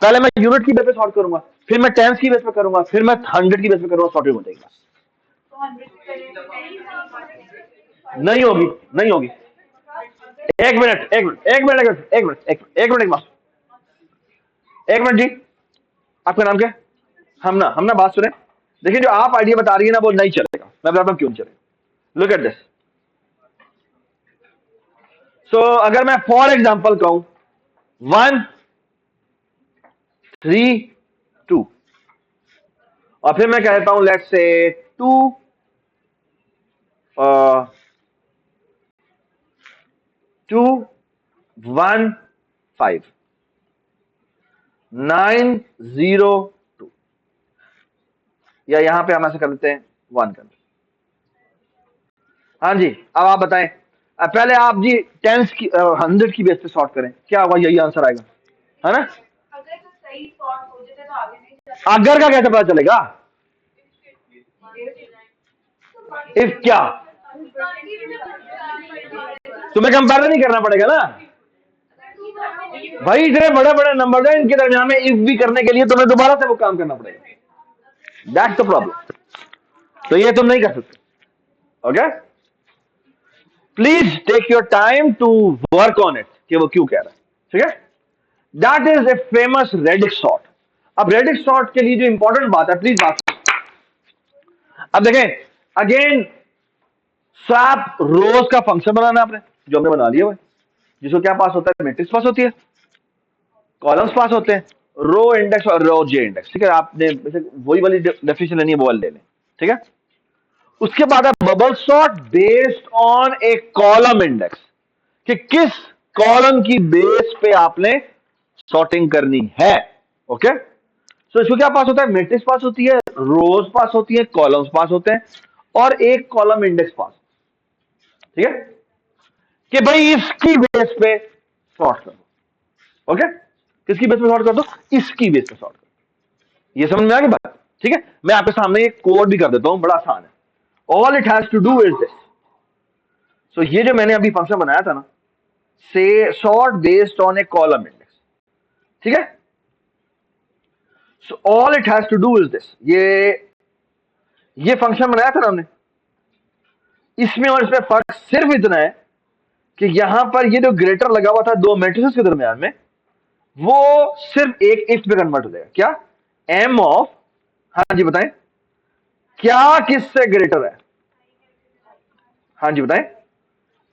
पहले मैं यूनिट की बेस पे सॉर्ट करूंगा, फिर मैं टेंस की बेस पे करूंगा, फिर मैं 100 की बेस पे करूंगा, सॉर्टेड हो जाएगा। नहीं होगी, नहीं होगी। एक मिनट, एक मिनट, एक मिनट, एक मिनट, एक मिनट, एक मिनट, एक मिनट जी, आपका नाम क्या है? हम ना बात सुने, देखिए जो आप आइडिया बता रही है ना वो नहीं चलेगा, मैं बताता हूं क्यों नहीं चलेगा। Look at this. सो अगर मैं फॉर एग्जाम्पल कहूं 1 3 2, और फिर मैं कहता हूं लेट्स से 2 2 1 5 9 0 2, या यहां पे हम ऐसे कर देते हैं 1 कर। हाँ जी, अब आप बताएं, पहले आप जी टेंस की 100 की बेस पे सॉर्ट करें, क्या होगा? यही आंसर आएगा, है ना? अगर का कैसे पता चलेगा? इफ क्या? तुम्हें कंपेरिजन नहीं करना पड़ेगा ना भाई, इतने बड़े बड़े नंबर हैं, इनके दरमियान में इफ भी करने के लिए तुम्हें दोबारा से वो काम करना पड़ेगा, दैट्स द प्रॉब्लम। तो ये तुम नहीं कर सकते, okay? Please take your time to work on it कि वो क्यों कह रहा है, ठीक है? That is a famous radix sort. अब रेडिक्स सॉर्ट के लिए जो इंपॉर्टेंट बात है, प्लीज बात, अब देखें अगेन, स्वैप रोज का फंक्शन बनाना आपने, जो हमने बना लिया हुआ है, जिसको क्या पास होता है? मैट्रिक्स पास होती है, कॉलम्स पास होते हैं, रो इंडेक्स और रो जे इंडेक्स, ठीक है? आपने वही वाली डेफिनेशन लेनी है, वो वाली ले लें, ठीक है? उसके बाद है bubble sort based on a column index, कि किस कॉलम की बेस पे आपने सॉर्टिंग करनी है, ओके? सो इसको क्या पास होता है? मैट्रिक्स पास होती है, रोज पास होती है, कॉलम्स पास होते हैं, और एक कॉलम इंडेक्स पास, ठीक है? कि भाई इसकी बेस पे सॉर्ट कर दो, ओके? किसकी बेस पे सॉर्ट कर दो? इसकी बेस पे सॉर्ट कर दो। ये समझ में आ गई बात, ठीक है? मैं आपके सामने एक कोड भी कर देता हूं, बड़ा आसान है। All it has to do is this. So ये जो मैंने अभी फंक्शन बनाया था ना, say sort based on a column index, ठीक है? So all it has to do is this, ये फंक्शन बनाया था ना हमने, इसमें और इसमें फर्क सिर्फ इतना है कि यहां पर ये जो ग्रेटर लगा हुआ था दो मैट्रिसेस के दरमियान में, वो सिर्फ एक इफ पे कन्वर्ट हो जाएगा। क्या? एम ऑफ, हाँ जी बताएं, क्या किससे ग्रेटर है? हाँ जी बताएं,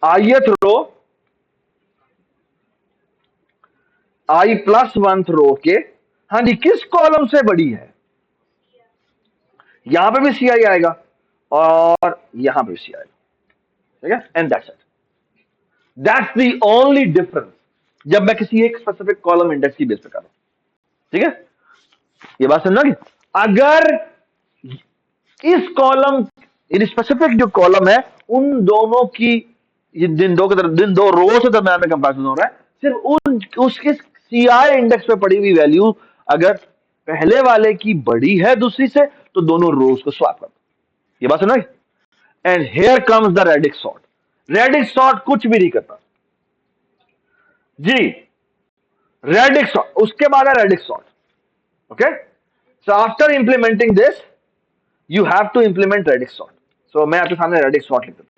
ith row i plus 1th row के, हाँ जी, किस कॉलम से बड़ी है? यहां पे भी सी आई आएगा और यहां पे भी सी आएगा, ठीक है? And that's the only difference जब मैं किसी एक स्पेसिफिक कॉलम इंडेक्स की बेस पे कर रहा हूं, ठीक है? ये बात समझना कि अगर इस कॉलम, इन स्पेसिफिक जो कॉलम है, उन दोनों की, जिन दो रो से दरम्यान में कंपैरिजन हो रहा है, सिर्फ उन उसके सीआई इंडेक्स पे पड़ी हुई वैल्यू अगर पहले वाले की बड़ी है दूसरी से, तो दोनों रोज को स्वैप कर दो। ये बात सुना? And here comes the radix sort. Radix sort कुछ भी नहीं करता जी, रेडिक्स सॉर्ट उसके बाद है radix sort, okay? So after implementing this you have to implement radix sort. सो मैं आपके सामने रेडिक्स सॉर्ट लिख देता हूं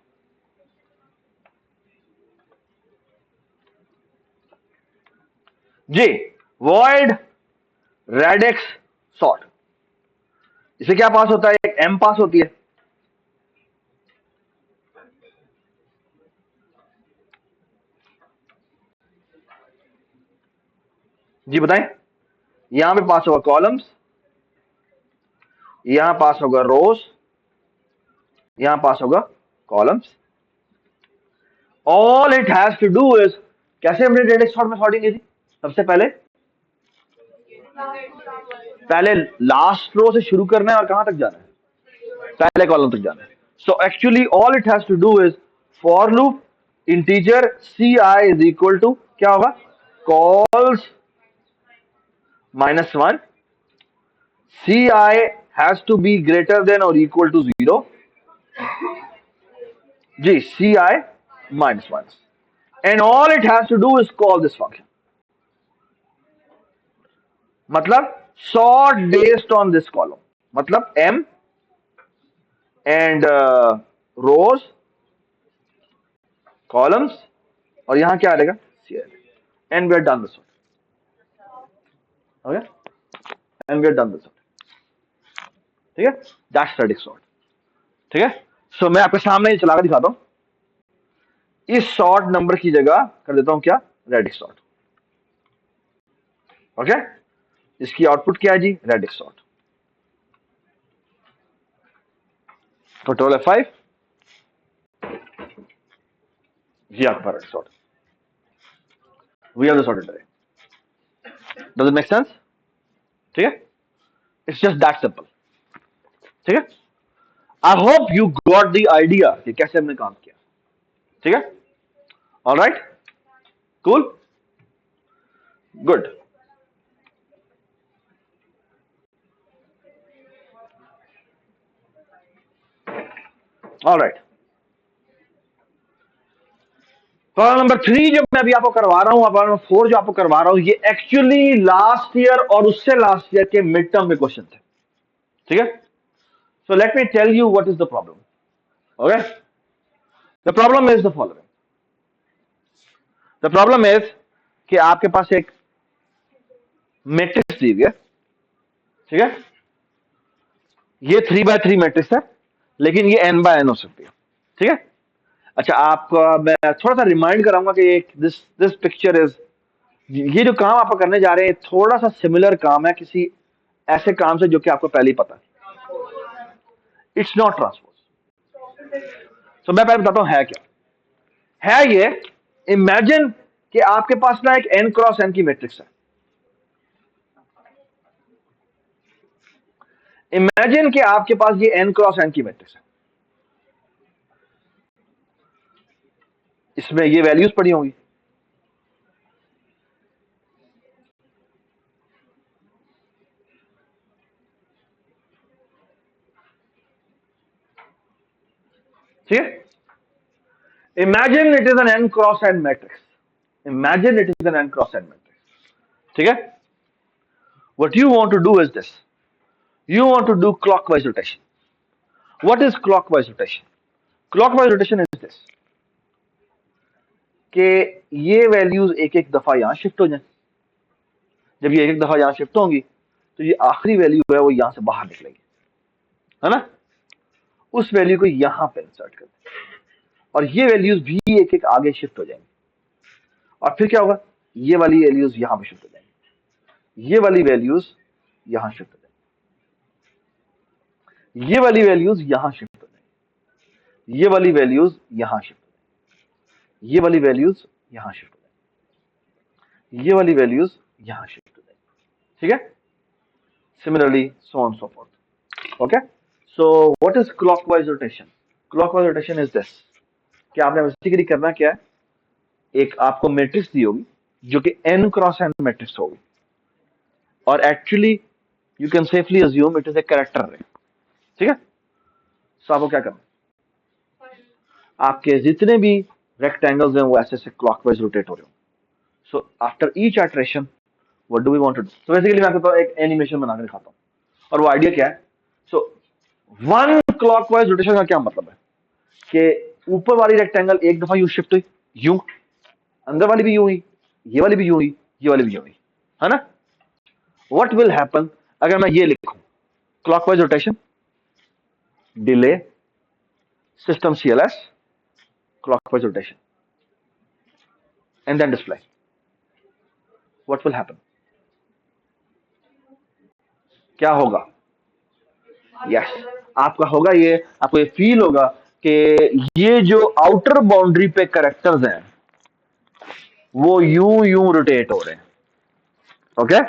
जी। वॉइड रेडिक्स सॉर्ट, इसे क्या पास होता है? एक एम पास होती है, जी बताएं। यहां पे पास होगा कॉलम्स, यहां पास होगा रोज, यहां पास होगा columns, all it has to do is, कैसे हमने रेडिक्स सॉर्ट में सॉर्टिंग की थी? सबसे पहले पहले लास्ट रो से शुरू करना है और कहां तक जाना है? पहले कॉलम तक जाना है. So actually all it has to do is for loop integer C I is equal to क्या होगा? Cols -1, C I has to be greater than और इक्वल टू 0. जी, C I -1, and all it has to do is call this function. मतलब sort based on this column, मतलब m and rows, columns, और यहां क्या आ जाएगा? C and we are done with sort. Okay, and we are done with sort. ठीक है, that's static sort. ठीक है, so मैं आपके सामने ही चला कर दिखाता हूं. इस सॉर्ट नंबर की जगह कर देता हूं क्या? Radix sort. ओके, इसकी आउटपुट क्या है जी? Radix sort. कंट्रोल F5, ये आपका radix sort. We have the sorted array. Does it make sense? ठीक है, इट्स जस्ट दैट सिंपल. ठीक है, I hope you got the idea कि कैसे हमने काम किया. ठीक है, alright, cool, good. Alright, problem number 3 जो मैं अभी आपको करवा रहा हूं, प्रॉब्लम नंबर 4 जो आपको करवा रहा हूं, ये एक्चुअली लास्ट ईयर और उससे लास्ट ईयर के मिड टर्म में क्वेश्चन थे. ठीक है, so let me tell you what is the problem. Okay, the problem is the following. The problem is कि आपके पास एक मैट्रिक्स दी हुई है. ठीक है, ये 3x3 मैट्रिक्स है, लेकिन ये n×n हो सकती है. ठीक है, अच्छा आपको मैं थोड़ा सा रिमाइंड कराऊंगा कि दिस दिस पिक्चर इज, ये जो काम आप करने जा रहे हैं थोड़ा सा सिमिलर काम है किसी ऐसे काम से जो कि आपको पहले ही पता है. It's not transpose. तो मैं पहले बताता हूं है क्या है ये. इमेजिन कि आपके पास ना एक n×n की मैट्रिक्स है. इमेजिन कि आपके पास ये n×n की मैट्रिक्स है. इसमें ये वैल्यूज पड़ी होंगी. ठीक है, imagine it is an n×n matrix. Imagine it is an n×n matrix. ठीक है, what you want to do is this. You want to do clockwise rotation. What is clockwise rotation? Clockwise rotation is this, कि ये values एक एक दफा यहां shift हो जाए. जब ये एक एक दफा यहां शिफ्ट होंगी तो ये आखिरी वैल्यू है वो यहां से बाहर निकलेगी, है ना. उस वैल्यू को यहां पे इंसर्ट कर दें और ये वैल्यूज भी एक एक आगे शिफ्ट हो जाएंगी. और फिर क्या होगा? ये वाली वैल्यूज यहां पे शिफ्ट हो जाएंगी, ये वाली वैल्यूज यहां शिफ्ट हो जाएंगी, ये वाली वैल्यूज यहां शिफ्ट हो जाएंगी, ये वाली वैल्यूज यहां शिफ्ट हो जाएंगी, ये वाली वैल्यूज यहां शिफ्ट हो जाएंगी, ये वाली वैल्यूज यहां शिफ्ट हो जाएंगी. ठीक है, similarly so on so fourth. Okay, so what is clockwise rotation? Clockwise rotation is this, कि आपने बेसिकली करना क्या है, एक आपको मैट्रिक्स दी होगी जो कि n×n मैट्रिक्स होगी, और actually you can safely assume it is a character अरे. ठीक है, सो आपको क्या करना है, आपके जितने भी रेक्टेंगल्स हैं वो ऐसे से क्लॉकवाइज रोटेट हो रहे हो. So after each iteration what do we want to do? तो बेसिकली मैं आपको एक एनिमेशन बना के दिखाता हूं, और वो आइडिया क्या है. सो वन क्लॉकवाइज रोटेशन का क्या मतलब है कि ऊपर वाली रेक्टेंगल एक दफा यूं शिफ्ट हुई, यूं, अंदर वाली भी यूं हुई, ये वाली भी यूं हुई, ये वाली भी यूं हुई, है ना. व्हाट विल हैपन अगर मैं ये लिखूं, clockwise rotation, delay, system CLS, clockwise rotation, and then display. What will happen? क्या होगा? Yes, आपका होगा ये, आपको ये फील होगा कि ये जो आउटर बाउंड्री पे करेक्टर्स हैं वो यूं यूं रोटेट हो रहे हैं, ओके,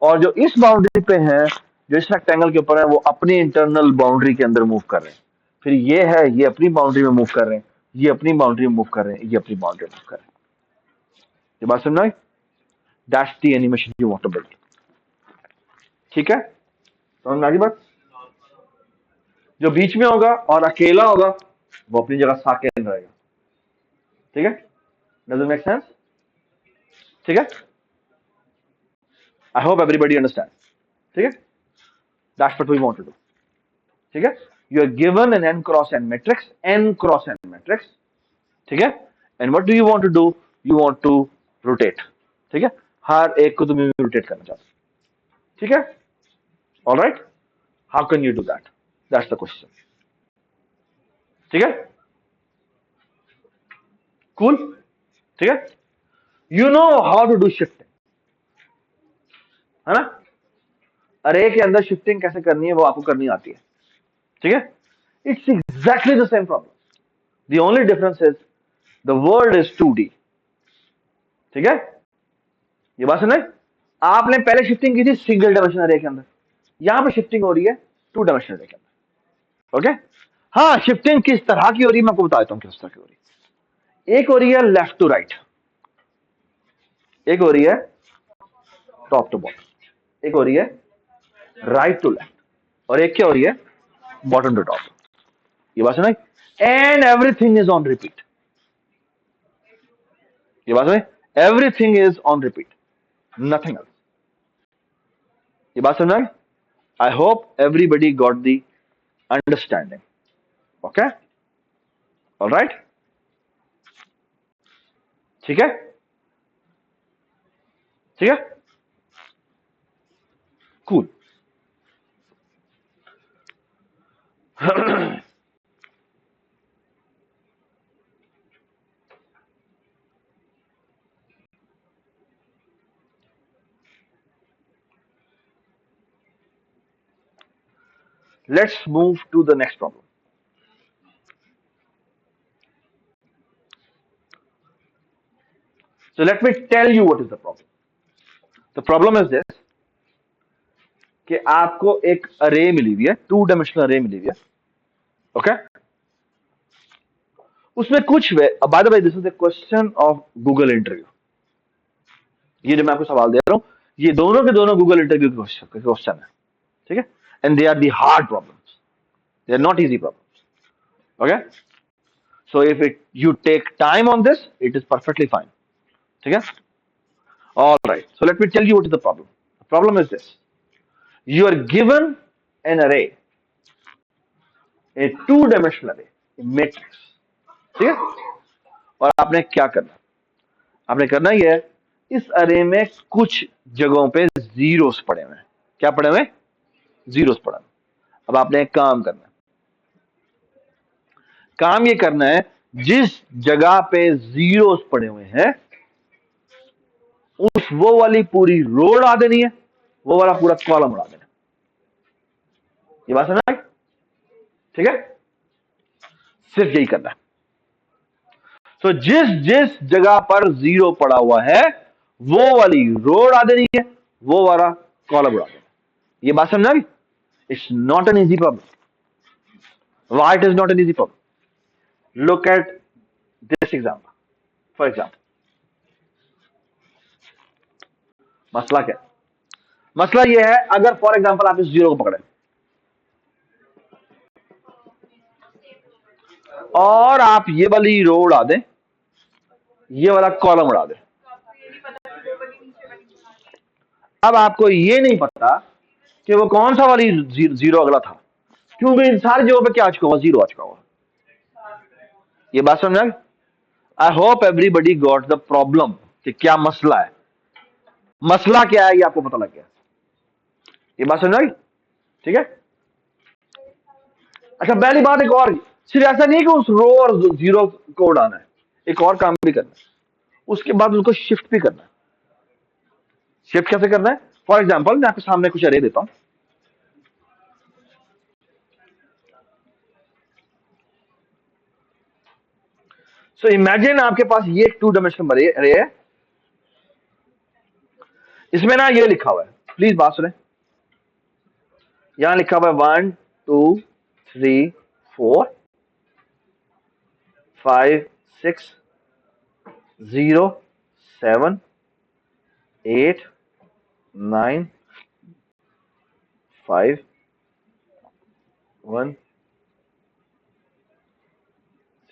और जो इस बाउंड्री पे हैं, जो इस रेक्टेंगल के ऊपर है, वो अपनी इंटरनल बाउंड्री के अंदर मूव कर रहे हैं। फिर ये है, ये अपनी बाउंड्री में मूव कर रहे हैं, ये अपनी बाउंड्री में मूव कर रहे हैं, ये अपनी बाउंड्री में मूव कर रहे हैं। ये बात समझ में आई? That's the animation you want to build. ठीक है, समझ में आ गई बात? जो बीच में होगा और अकेला होगा वो अपनी जगह साकिन रहेगा। ठीक है, डज इट मेक सेंस? ठीक है, आई होप एवरीबडी अंडरस्टैंड। ठीक है, that's what we want to do. ठीक है, you are given N N cross N matrix, N cross N matrix. ठीक है, and what do you want to do? You want to rotate. ठीक है, हर एक को तुम्हें रोटेट करना चाहते हो। ठीक है, alright, how can you do that? That's the question. ठीक है, कूल। ठीक है, you know how to do shifting, है ना? अरे के अंदर शिफ्टिंग कैसे करनी है वो आपको करनी आती है। ठीक है, it's exactly the same problem, the only difference is the world is 2D। ठीक है, ये बात सुने? आपने पहले शिफ्टिंग की थी सिंगल डायमेंशनल अरे के अंदर, यहां पे शिफ्टिंग हो रही है 2 डायमेंशनल अरे के अंदर। ओके, हाँ, शिफ्टिंग किस तरह की हो रही है मैं आपको बता देता हूं किस तरह की हो रही है। एक हो रही है लेफ्ट टू राइट, एक हो रही है टॉप टू बॉटम, एक हो रही है राइट टू लेफ्ट, और एक क्या हो रही है? Bottom to top. ये बात सुनाई? And everything is on repeat. ये बात सुनाई? Everything is on repeat, nothing else. ये बात समझ आई? I hope everybody got the understanding. Okay, alright, ठीक है, ठीक है, cool. Let's move to the next problem. So let me tell you what is the problem. The problem is this कि आपको एक अरे मिली हुई है, 2 डायमेंशनल अरे मिली हुई है। ओके, उसमें कुछ bye the way this is the question of Google interview. ये जो मैं आपको सवाल दे रहा हूं, ये दोनों के दोनों गूगल इंटरव्यू के क्वेश्चन है। ठीक है, and they are the hard problems, they are not easy problems. Okay, so if it you take time on this it is perfectly fine. ठीक है, all right, so let me tell you what is the problem. The problem is this: you are given an array, a 2 dimensional array, a matrix। ठीक है, और आपने क्या करना? आपने करना ही है, इस अरे में कुछ जगहों पे जीरोस पड़े हुए हैं। क्या पड़े हुए? जीरोस पड़े हुए। अब आपने एक काम करना है, काम ये करना है, जिस जगह पे जीरोस पड़े हुए हैं उस वो वाली पूरी रो उड़ा देनी है, वो वाला पूरा कॉलम उड़ा देना। ये बात समझ? ठीक है, सिर्फ यही करना है। तो जिस जिस जगह पर जीरो पड़ा हुआ है वो वाली रो उड़ा देनी है, वो वाला कॉलम उड़ा देना। ये बात समझ आ गई? It's not an easy problem. Why it is not an easy problem? Look at this example. For example, मसला क्या है? मसला यह है, अगर फॉर एग्जाम्पल आप इस जीरो को पकड़े और आप ये वाली रो उड़ा दें, ये वाला कॉलम उड़ा दें, अब आपको ये नहीं पता कि वो कौन सा वाली जीरो अगला था, क्योंकि इन सारी जगहों पे क्या आ चुका हुआ? जीरो आ चुका हुआ। ये बात समझ आ गई? आई hope everybody got the problem कि क्या मसला है। मसला क्या है ये आपको पता लग गया। ये बात समझ आ गई? ठीक है, अच्छा, पहली बात एक और, सिर्फ ऐसा नहीं कि उस रो और जीरो को उड़ाना है, एक और काम भी करना है, उसके बाद उनको शिफ्ट भी करना है। शिफ्ट कैसे करना है? फॉर एग्जाम्पल, मैं आपके सामने कुछ अरे देता हूं। सो इमेजिन आपके पास ये टू डायमेंशनल अरे है, इसमें ना ये लिखा हुआ है, प्लीज बात सुने। यहां लिखा हुआ है 1 2 3 4 5 6 0 7 8 9 5 1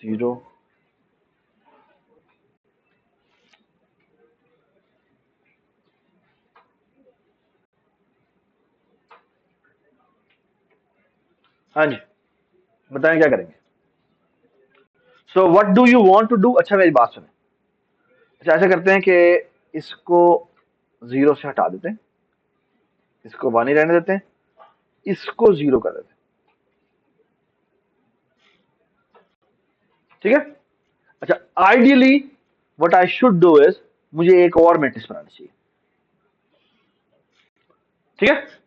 0। हाँ जी, बताएं क्या करेंगे। So what do you want to do? अच्छा मेरी बात सुने। अच्छा ऐसा करते हैं कि इसको 0 से हटा देते हैं, इसको 1 ही रहने देते हैं, इसको 0 कर देते हैं, ठीक है। अच्छा ideally what I should do is, मुझे एक और मैट्रिक्स बनानी चाहिए, ठीक है।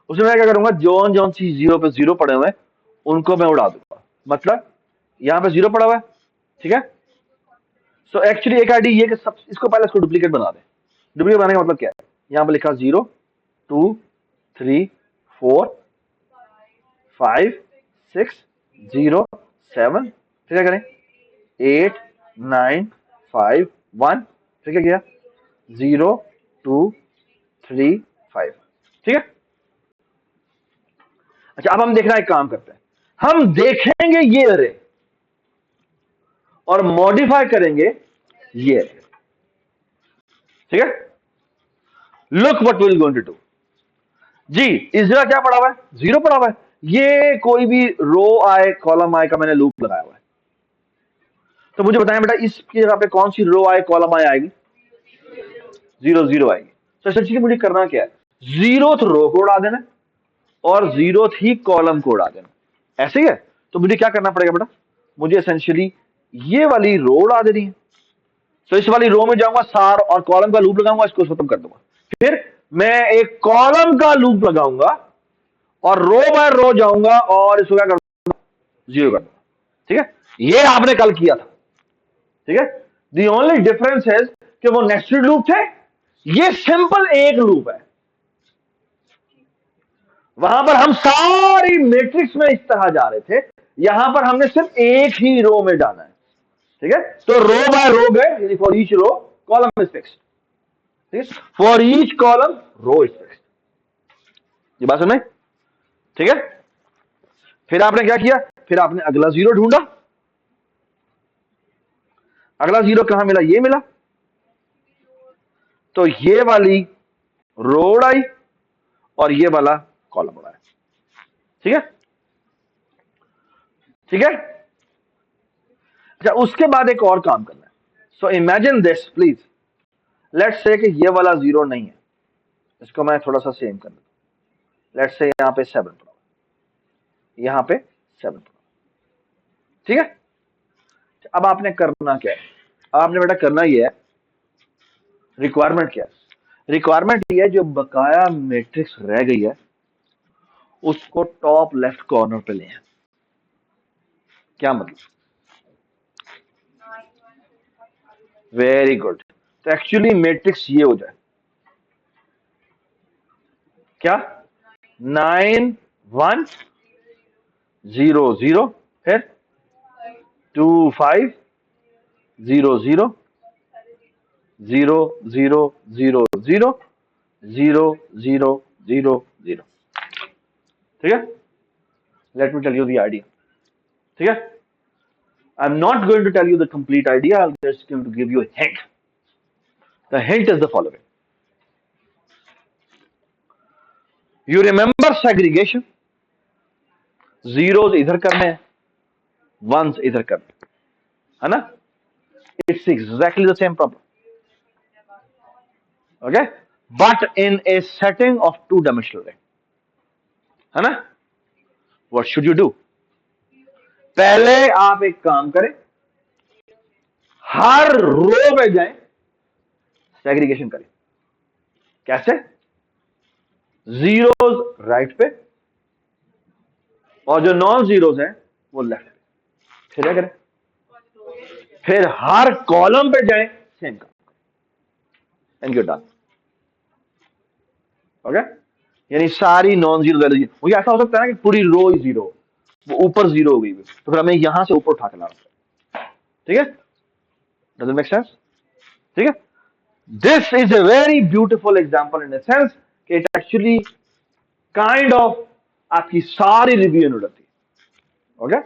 उसमें मैं क्या करूंगा, जौन जौन सी 0 पे 0 पड़े हुए हैं उनको मैं उड़ा दूंगा। मतलब यहां पे 0 पड़ा हुआ है, ठीक है। सो एक्चुअली एक आईडी ये कि सब इसको पहले इसको डुप्लीकेट बना दें। डुप्लीकेट बनाने का मतलब क्या है, यहां पे लिखा 0 2 3 4 5 6 0 7, फिर क्या करें 8 9 5 1, फिर क्या किया 0 2 3 5, ठीक है। अच्छा अब हम देखना एक काम करते हैं, हम देखेंगे ये अरे और मॉडिफाई करेंगे ये अरे, ठीक है। Look what will going to do. जी इस जगह क्या पड़ा हुआ है, 0 पड़ा हुआ है। ये कोई भी रो आए कॉलम आए का मैंने लूप लगाया हुआ है। तो मुझे बताएं बेटा इसकी जगह पे कौन सी रो आए कॉलम आए आएगी, 0 0 आएगी। तो सच्ची मुझे करना क्या है, 0th रो को उड़ा देना और 0th ही कॉलम को उड़ा देना, ऐसे ही है। तो मुझे क्या करना पड़ेगा बेटा, मुझे एसेंशियली ये वाली रो उड़ा देनी है। तो इस वाली रो में जाऊंगा सार और कॉलम का लूप लगाऊंगा, इसको खत्म कर दूंगा। फिर मैं एक कॉलम का लूप लगाऊंगा और रो बाय रो जाऊंगा और इसको क्या कर दूंगा 0 कर दूंगा, ठीक है। ये आपने कल किया था, ठीक है। दी ओनली डिफरेंस है कि वो नेस्टेड लूप थे, ये सिंपल एक लूप है। वहां पर हम सारी मैट्रिक्स में इस तरह जा रहे थे, यहां पर हमने सिर्फ एक ही रो में जाना है, ठीक है। तो रो बाय रो गए, यानी for each row column is fixed, ठीक है। For each column row is fixed, ये बात सुने, ठीक है। फिर आपने क्या किया, फिर आपने अगला 0 ढूंढा। अगला 0 कहां मिला, ये मिला। तो ये वाली रो उड़ाई और ये वाला कॉलम उड़ाया, ठीक है, ठीक है। अच्छा उसके बाद एक और काम करना है। So imagine this please, let's say कि ये वाला 0 नहीं है, इसको मैं थोड़ा सा सेम कर देता हूं। लेट्स से यहां पे 7 पड़ा, यहां पे 7 पड़ा, ठीक है। अब आपने करना क्या है, आपने बेटा करना ये है, रिक्वायरमेंट क्या है, रिक्वायरमेंट ये है जो बकाया मैट्रिक्स रह गई है उसको टॉप लेफ्ट कॉर्नर पे ले आए। क्या मतलब, वेरी गुड। तो एक्चुअली मैट्रिक्स ये हो जाए क्या, 9 1 0 0, फिर 2 5 0 0 0 0 0 0 0 0 0 0, ठीक है। Let me tell you the idea, ठीक है। I am not going to tell you the complete idea, I am just going to give you a hint. The hint is the following. You remember segregation? Zeros इधर करने हैं, ones इधर करने है ना। It's exactly the same problem. Okay, but in a setting of two dimensional ring, है ना। What should you do? पहले आप एक काम करें, हर रो में जाएं, सेग्रीगेशन करें। कैसे, जीरोज राइट पे और जो नॉन जीरोज हैं वो लेफ्ट पे। फिर क्या करें, फिर हर कॉलम पे जाएं, सेम काम, एंड गेट डन। ओके, यानी सारी नॉन जीरो वैल्यू, वो ऐसा हो सकता है ना कि पूरी रो ही जीरो, वो ऊपर जीरो हो गई, तो फिर हमें यहां से ऊपर उठा के लाना। ठीक है, डज इट मेक सेंस? ठीक है, this is a very beautiful example in the sense कि इट एक्चुअली काइंड ऑफ आपकी सारी रिव्यू हो जाती है। Okay,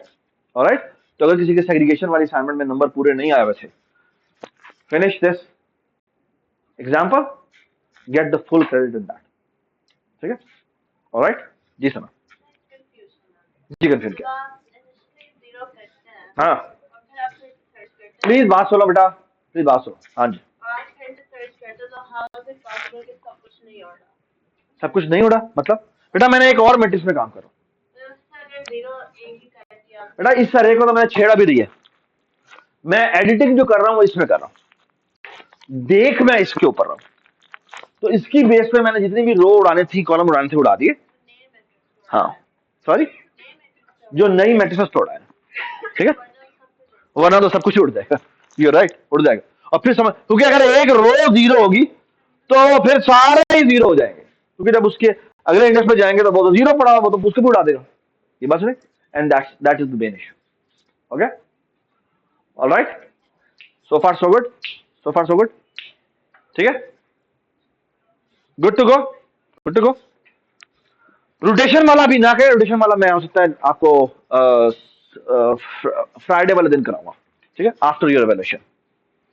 alright. तो अगर किसी के सेग्रीगेशन वाली असाइनमेंट में नंबर पूरे नहीं आए वैसे, finish this example, get the full credit in that. ठीक है, ऑलराइट जी सना, जी कंफ्यूज क्या? हाँ, प्लीज बात सुनो बेटा, प्लीज बात सुनो। हाँ जी, सब कुछ नहीं हो रहा मतलब? बेटा मैंने एक और मैट्रिक्स में काम कर रहा हूँ बेटा, इस अरे को तो मैंने छेड़ा भी दिया, मैं एडिटिंग जो कर रहा हूँ वो इसमें कर रहा हूँ, देख मैं इसके ऊपर रहा हूँ, तो इसकी बेस पे मैंने जितनी भी रो उड़ाने थी, कॉलम उड़ाने थे, उड़ा दिए। हाँ, सॉरी, जो नई मैट्रिक्स तोड़ा है। ठीक है, वरना तो सब कुछ उड़ जाएगा, यू राइट, उड़ जाएगा। और फिर समझ, क्योंकि अगर एक रो जीरो होगी तो फिर सारे ही जीरो हो जाएंगे, क्योंकि जब उसके अगले इंडेक्स में जाएंगे तो वो तो जीरो पड़ा, वो तो उसको भी उड़ा देगा। ये बात सुने, and that is the main issue. Okay, alright, so far so good, so far so good. ठीक है, good to go, good to go. Rotation वाला भी ना करे, रोटेशन वाला मैं हो सकता है आपको फ्राइडे वाले दिन कराऊंगा। ठीक है, आफ्टर योर एवेल्यूशन।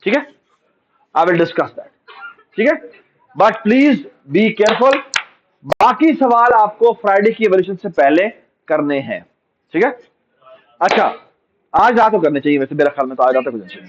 ठीक है, आई विल डिस्कस दैट। ठीक है, बट प्लीज बी केयरफुल, बाकी सवाल आपको फ्राइडे की एवोल्यूशन से पहले करने हैं। ठीक है, अच्छा, आज रात को करने चाहिए वैसे, मेरा ख्याल में तो आज रात को करना चाहिए।